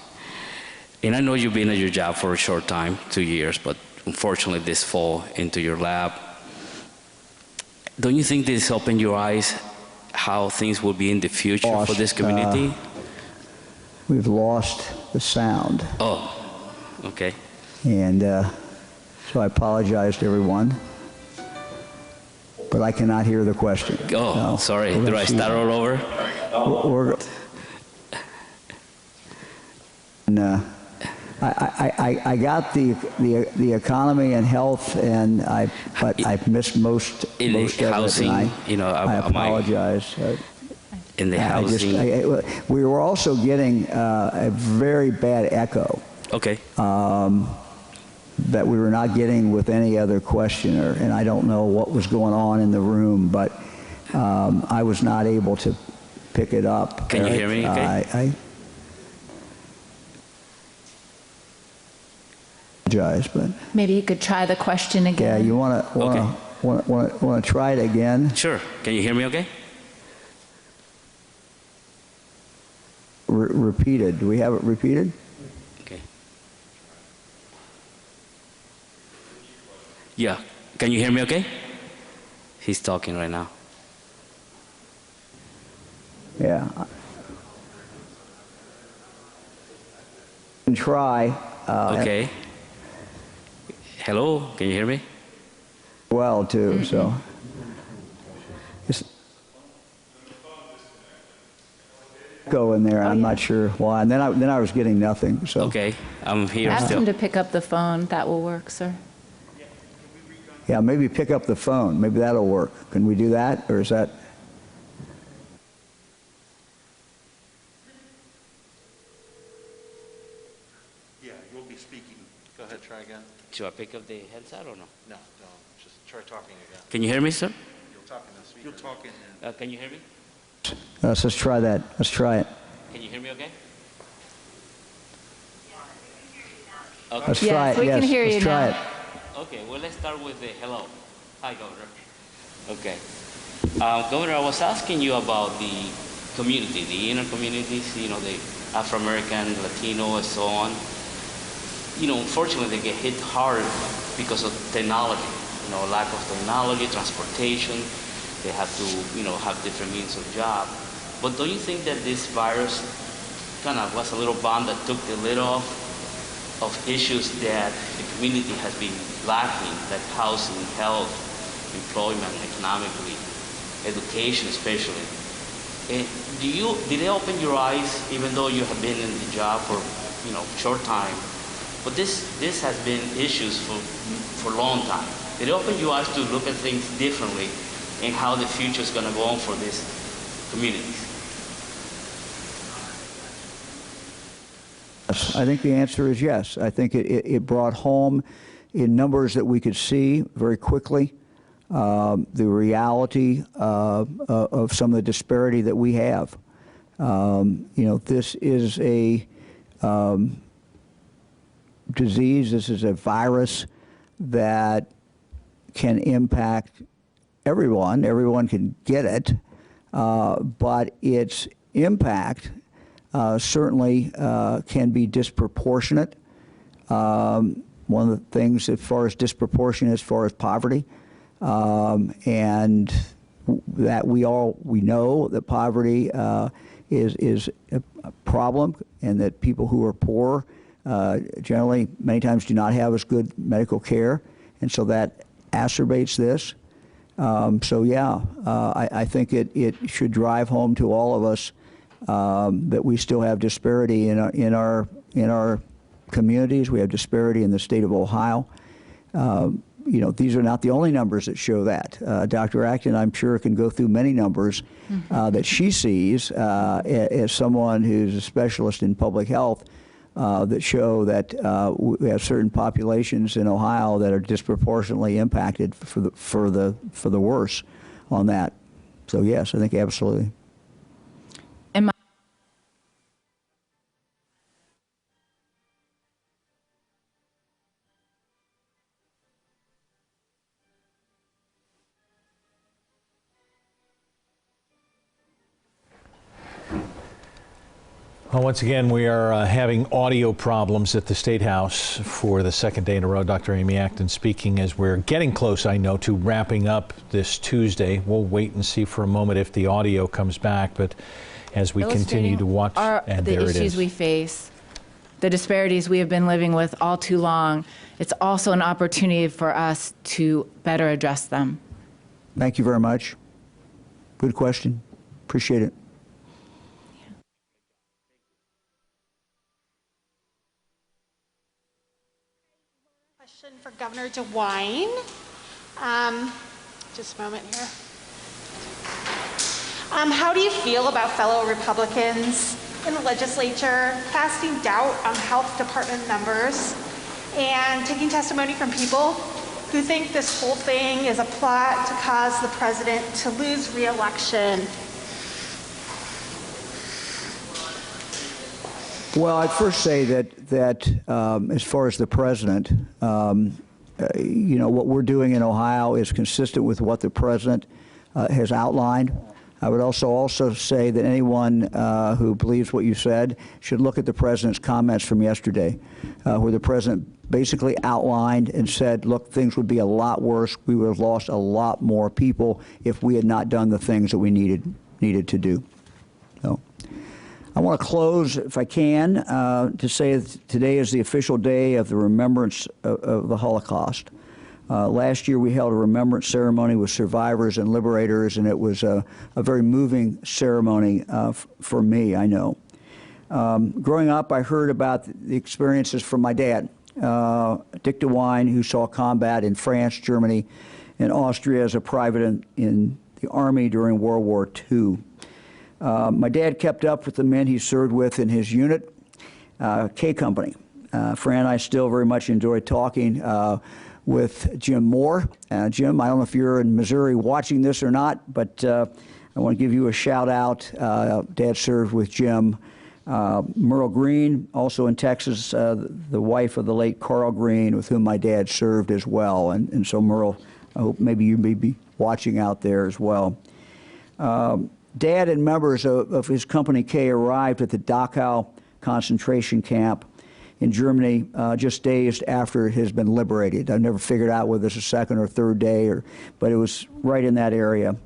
And I know you've been at your job for a short time, 2 years, but unfortunately this fall into your lap. Don't you think this opened your eyes how things will be in the future for this community? We've lost the sound. Oh, okay. And so I apologize to everyone, but I cannot hear the question. Oh, sorry. Do I start all over? I got the economy and health, but I've missed most of housing, it. I apologize. In the housing, we were also getting a very bad echo. Okay. That we were not getting with any other questioner, and I don't know what was going on in the room, but I was not able to pick it up. Can you hear me? Okay. But maybe you could try the question again. Yeah, you want to try it again? Sure. Can you hear me? Okay. Repeated. Do we have it repeated? Okay. Yeah. Can you hear me? Okay. He's talking right now. Yeah. And try. Okay. Hello, can you hear me? Well, too, so. Go in there, I'm not sure why. And then I was getting nothing, so. Okay, I'm here Ask still. him to pick up the phone. That will work, sir. Yeah, maybe pick up the phone. Maybe that'll work. Can we do that, or is that? Yeah, you'll be speaking. Go ahead, try again. Should I pick up the headset or no? No, just try talking again. Can you hear me, sir? You'll talk in the speaker. You'll talk in. Can you hear me? Let's try that. Let's try it. Can you hear me okay? Let's try it. We yes, can hear let's you try now. it. Okay, well, let's start with the hello. Hi, Governor. Okay. Governor, I was asking you about the community, the inner communities, you know, the Afro-American, Latino, and so on. You know, unfortunately, they get hit hard because of technology. You know, lack of technology, transportation. They have to, you know, have different means of job. But don't you think that this virus kind of was a little bomb that took the lid off of issues that the community has been lacking, like housing, health, employment, economically, education especially? Did it open your eyes, even though you have been in the job for, you know, short time? But this has been issues for a long time. Did it open your eyes to look at things differently and how the future is going to go on for these communities? I think the answer is yes. I think it brought home in numbers that we could see very quickly the reality of some of the disparity that we have. You know, this is a disease, this is a virus that can impact everyone. Everyone can get it, but its impact certainly can be disproportionate. One of the things as far as disproportionate as far as poverty, and that we know that poverty is a problem, and that people who are poor generally many times do not have as good medical care, and so that acerbates this. So yeah, I think it should drive home to all of us that we still have disparity in our communities. We have disparity in the state of Ohio. You know, these are not the only numbers that show that. Dr. Acton, I'm sure, can go through many numbers that she sees as someone who's a specialist in public health that show that we have certain populations in Ohio that are disproportionately impacted for the worse on that. So yes, I think absolutely. Well, once again, we are having audio problems at the State House for the second day in a row. Dr. Amy Acton speaking as we're getting close, I know, to wrapping up this Tuesday. We'll wait and see for a moment if the audio comes back, but as we continue to watch, and there it is. The issues we face, the disparities we have been living with all too long, it's also an opportunity for us to better address them. Thank you very much. Good question. Appreciate it. For Governor DeWine. Just a moment here. How do you feel about fellow Republicans in the legislature casting doubt on health department numbers and taking testimony from people who think this whole thing is a plot to cause the president to lose re-election? Well, I'd first say that as far as the president, you know, what we're doing in Ohio is consistent with what the president has outlined. I would also say that anyone who believes what you said should look at the president's comments from yesterday, where the president basically outlined and said, look, things would be a lot worse. We would have lost a lot more people if we had not done the things that we needed to do. So I want to close, if I can, to say that today is the official day of the remembrance of the Holocaust. Last year we held a remembrance ceremony with survivors and liberators, and it was a very moving ceremony for me, I know. Growing up, I heard about the experiences from my dad. Dick DeWine, who saw combat in France, Germany, and Austria as a private in the Army during World War II. My dad kept up with the men he served with in his unit, K Company. Fran and I still very much enjoy talking with Jim Moore. Jim, I don't know if you're in Missouri watching this or not, but I want to give you a shout out. Dad served with Jim. Merle Green, also in Texas, the wife of the late Carl Green, with whom my dad served as well. And so Merle, I hope maybe you may be watching out there as well. Dad and members of his company K arrived at the Dachau concentration camp in Germany just days after it has been liberated. I've never figured out whether it's the second or third day, but it was right in that area.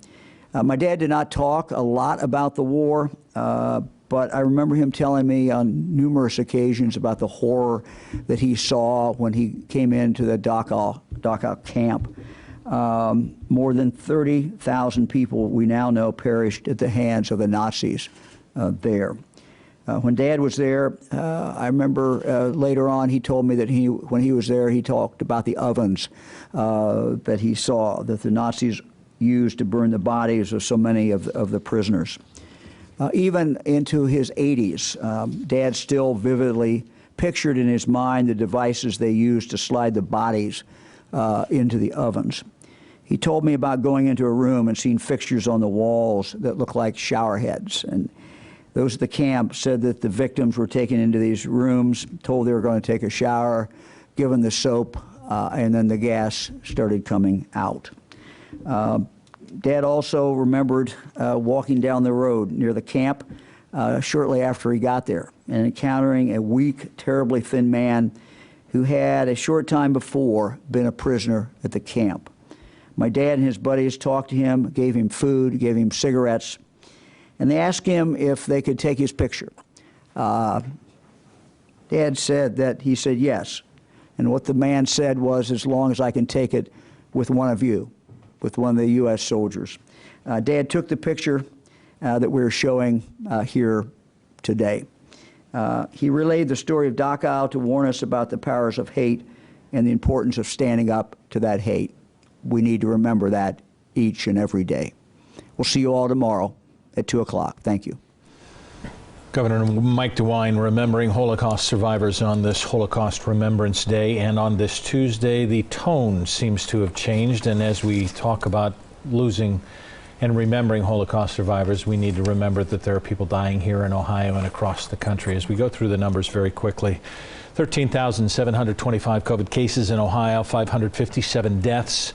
My dad did not talk a lot about the war, but I remember him telling me on numerous occasions about the horror that he saw when he came into the Dachau camp. More than 30,000 people we now know perished at the hands of the Nazis there. When Dad was there, I remember later on he told me that when he was there, he talked about the ovens that he saw that the Nazis used to burn the bodies of so many of the prisoners. Even into his 80s, Dad still vividly pictured in his mind the devices they used to slide the bodies into the ovens. He told me about going into a room and seeing fixtures on the walls that looked like shower heads. And those at the camp said that the victims were taken into these rooms, told they were going to take a shower, given the soap, and then the gas started coming out. Dad also remembered walking down the road near the camp shortly after he got there and encountering a weak, terribly thin man who had a short time before been a prisoner at the camp. My dad and his buddies talked to him, gave him food, gave him cigarettes, and they asked him if they could take his picture. Dad said that he said yes. And what the man said was, as long as I can take it with one of you, with one of the U.S. soldiers. Dad took the picture that we're showing here today. He relayed the story of Dachau to warn us about the powers of hate and the importance of standing up to that hate. We need to remember that each and every day. We'll see you all tomorrow at 2 o'clock. Thank you. Governor Mike DeWine remembering Holocaust survivors on this Holocaust Remembrance Day. And on this Tuesday, the tone seems to have changed. And as we talk about losing and remembering Holocaust survivors, we need to remember that there are people dying here in Ohio and across the country. As we go through the numbers very quickly, 13,725 COVID cases in Ohio, 557 deaths.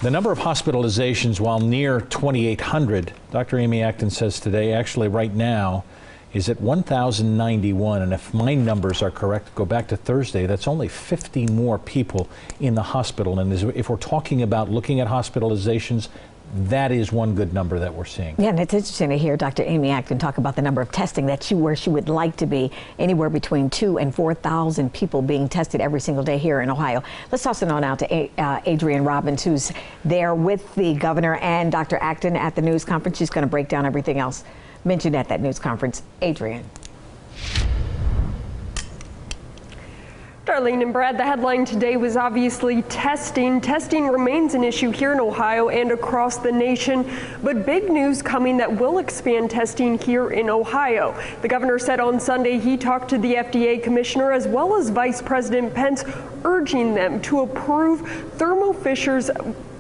The number of hospitalizations, while near 2,800, Dr. Amy Acton says today, actually right now, is at 1,091. And if my numbers are correct, go back to Thursday, that's only 50 more people in the hospital. And if we're talking about looking at hospitalizations, that is one good number that we're seeing. Yeah, and it's interesting to hear Dr. Amy Acton talk about the number of testing where she would like to be, anywhere between 2,000 and 4,000 people being tested every single day here in Ohio. Let's toss it on out to Adrienne Robbins, who's there with the governor and Dr. Acton at the news conference. She's going to break down everything else mentioned at that news conference. Adrienne. Darlene and Brad, the headline today was obviously testing. Testing remains an issue here in Ohio and across the nation, but big news coming that will expand testing here in Ohio. The governor said on Sunday he talked to the FDA commissioner as well as Vice President Pence, urging them to approve Thermo Fisher's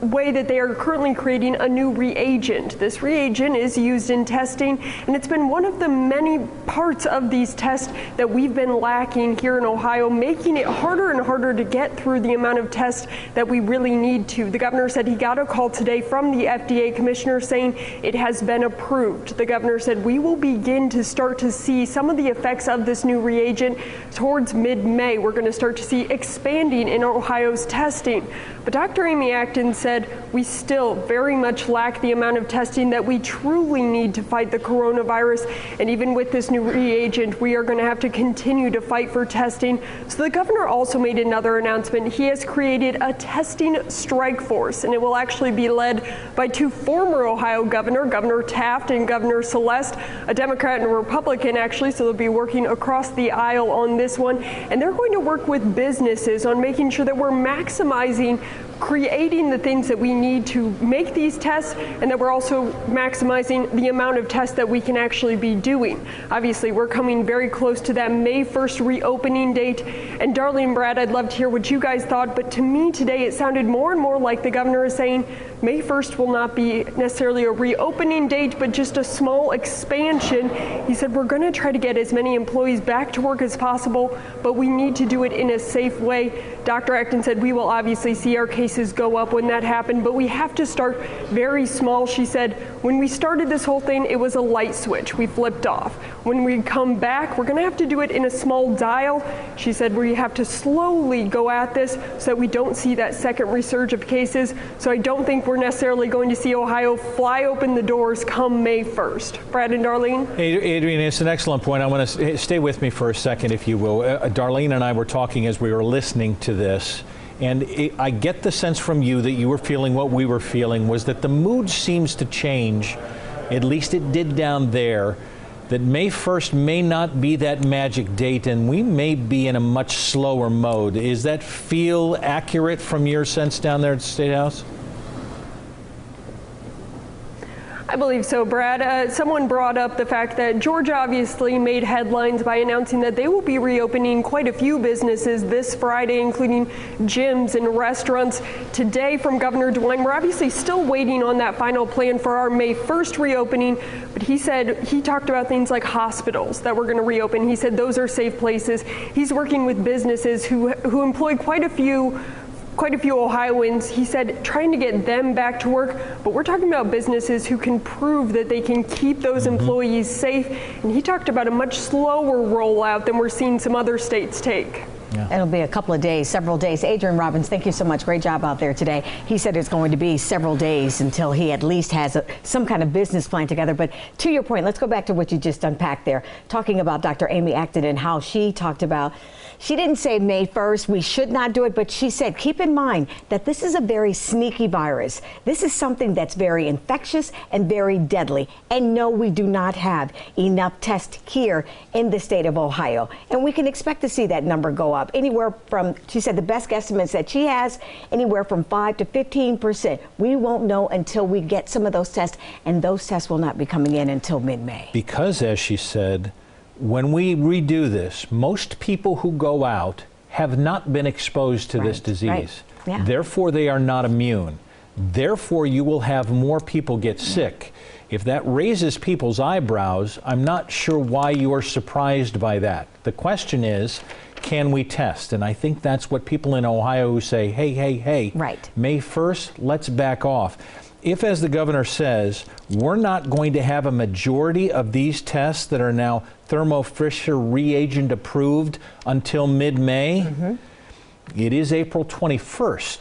way that they are currently creating a new reagent. This reagent is used in testing, and it's been one of the many parts of these tests that we've been lacking here in Ohio, making it harder and harder to get through the amount of tests that we really need to. The governor said he got a call today from the FDA commissioner saying it has been approved. The governor said we will begin to start to see some of the effects of this new reagent towards mid-May. We're going to start to see expanding in Ohio's testing. But Dr. Amy Acton said said we still very much lack the amount of testing that we truly need to fight the coronavirus. And even with this new reagent, we are going to have to continue to fight for testing. So the governor also made another announcement. He has created a testing strike force, and it will actually be led by two former Ohio governors, Governor Taft and Governor Celeste, a Democrat and a Republican actually, so they'll be working across the aisle on this one. And they're going to work with businesses on making sure that we're maximizing creating the things that we need to make these tests, and that we're also maximizing the amount of tests that we can actually be doing. Obviously, we're coming very close to that May 1st reopening date. And Darlene, Brad, I'd love to hear what you guys thought, but to me today it sounded more and more like the governor is saying May 1st will not be necessarily a reopening date, but just a small expansion. He said we're going to try to get as many employees back to work as possible, but we need to do it in a safe way. Dr. Acton said we will obviously see our cases go up when that happened, but we have to start very small. She said when we started this whole thing, it was a light switch we flipped off. When we come back, we're going to have to do it in a small dial. She said we have to slowly go at this so that we don't see that second resurge of cases. So I don't think we're necessarily going to see Ohio fly open the doors come May 1st. Brad and Darlene? Adrian, it's an excellent point. I want to stay with me for a second, if you will. Darlene and I were talking as we were listening to this, and I get the sense from you that you were feeling what we were feeling, was that the mood seems to change, at least it did down there, that May 1st may not be that magic date and we may be in a much slower mode. Is that feel accurate from your sense down there at the State House? I believe so, Brad. Someone brought up the fact that Georgia obviously made headlines by announcing that they will be reopening quite a few businesses this Friday, including gyms and restaurants. Today from Governor DeWine, we're obviously still waiting on that final plan for our May 1st reopening, but he said he talked about things like hospitals that we're going to reopen. He said those are safe places. He's working with businesses who employ quite a few Ohioans. He said trying to get them back to work, but we're talking about businesses who can prove that they can keep those employees safe. And he talked about a much slower rollout than we're seeing some other states take. Yeah. It'll be a couple of days, several days. Adrian Robbins, thank you so much. Great job out there today. He said it's going to be several days until he at least has some kind of business plan together. But to your point, let's go back to what you just unpacked there, talking about Dr. Amy Acton and how she talked about, she didn't say May 1st, we should not do it, but she said, keep in mind that this is a very sneaky virus. This is something that's very infectious and very deadly. And no, we do not have enough tests here in the state of Ohio. And we can expect to see that number go up anywhere from, she said the best guesstimates that she has, anywhere from 5 to 15%. We won't know until we get some of those tests, and those tests will not be coming in until mid-May. Because, as she said, when we redo this, most people who go out have not been exposed to this disease. Right. Yeah. Therefore, they are not immune. Therefore, you will have more people get sick. If that raises people's eyebrows, I'm not sure why you are surprised by that. The question is, can we test? And I think that's what people in Ohio who say, hey, right. May 1st, let's back off. If, as the governor says, we're not going to have a majority of these tests that are now Thermo Fisher reagent approved until mid-May, it is April 21st.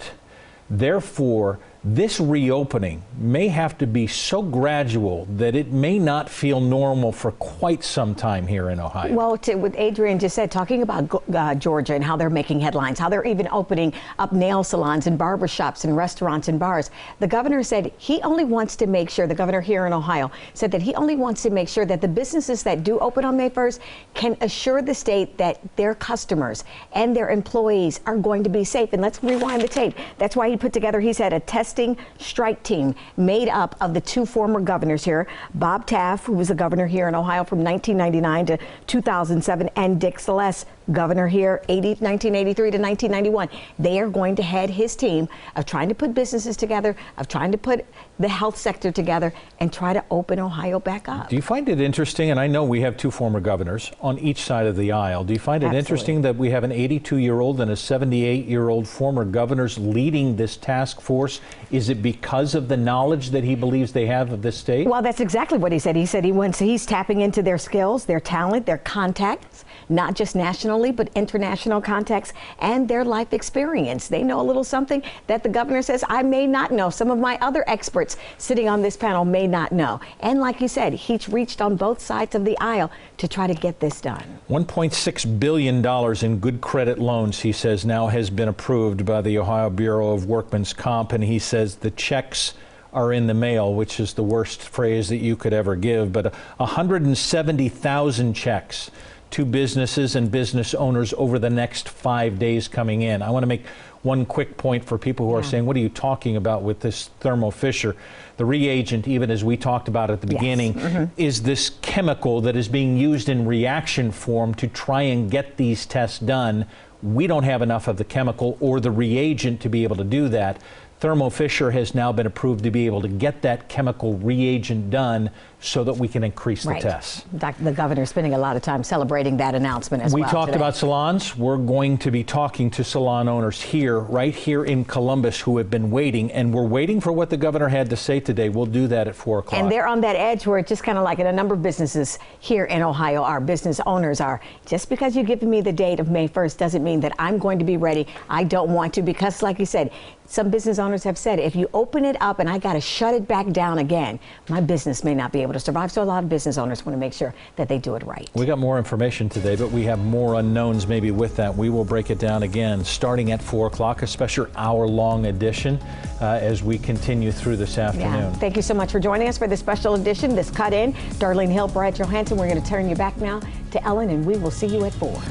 Therefore, this reopening may have to be so gradual that it may not feel normal for quite some time here in Ohio. Well, what Adrian just said, talking about Georgia and how they're making headlines, how they're even opening up nail salons and barbershops and restaurants and bars. The governor said he only wants to make sure, the governor here in Ohio said that he only wants to make sure that the businesses that do open on May 1st can assure the state that their customers and their employees are going to be safe. And let's rewind the tape. That's why he put together, he said, a testing strike team made up of the two former governors here, Bob Taft, who was a governor here in Ohio from 1999 to 2007, and Dick Celeste, governor here 1983 to 1991. They are going to head his team of trying to put businesses together, of trying to put the health sector together and try to open Ohio back up. Do you find it interesting, and I know we have two former governors on each side of the aisle, do you find it interesting that we have an 82-year-old and a 78-year-old former governors leading this task force? Is it because of the knowledge that he believes they have of this state? Well, that's exactly what he said. He said he's tapping into their skills, their talent, their contacts, not just nationally, but international context and their life experience. They know a little something that the governor says I may not know. Some of my other experts sitting on this panel may not know. And like you said, he's reached on both sides of the aisle to try to get this done. $1.6 billion in good credit loans, he says, now has been approved by the Ohio Bureau of Workmen's Comp, and he says the checks are in the mail, which is the worst phrase that you could ever give, but 170,000 checks to businesses and business owners over the next 5 days coming in. I want to make one quick point for people who are saying, what are you talking about with this Thermo Fisher? The reagent, even as we talked about at the beginning, is this chemical that is being used in reaction form to try and get these tests done. We don't have enough of the chemical or the reagent to be able to do that. Thermo Fisher has now been approved to be able to get that chemical reagent done so that we can increase the tests. The governor's spending a lot of time celebrating that announcement as well. We talked about salons. We're going to be talking to salon owners here, right here in Columbus, who have been waiting, and we're waiting for what the governor had to say today. We'll do that at 4 o'clock. And they're on that edge where it's just kind of like in a number of businesses here in Ohio, our business owners are, just because you're giving me the date of May 1st doesn't mean that I'm going to be ready. I don't want to, because like you said, some business owners have said, if you open it up and I got to shut it back down again, my business may not be able to survive. So a lot of business owners want to make sure that they do it right. We got more information today, but we have more unknowns maybe with that. We will break it down again starting at 4 o'clock, a special hour-long edition as we continue through this afternoon. Yeah. Thank you so much for joining us for this special edition, this cut-in. Darlene Hill, Brad Johansson. We're going to turn you back now to Ellen, and we will see you at 4.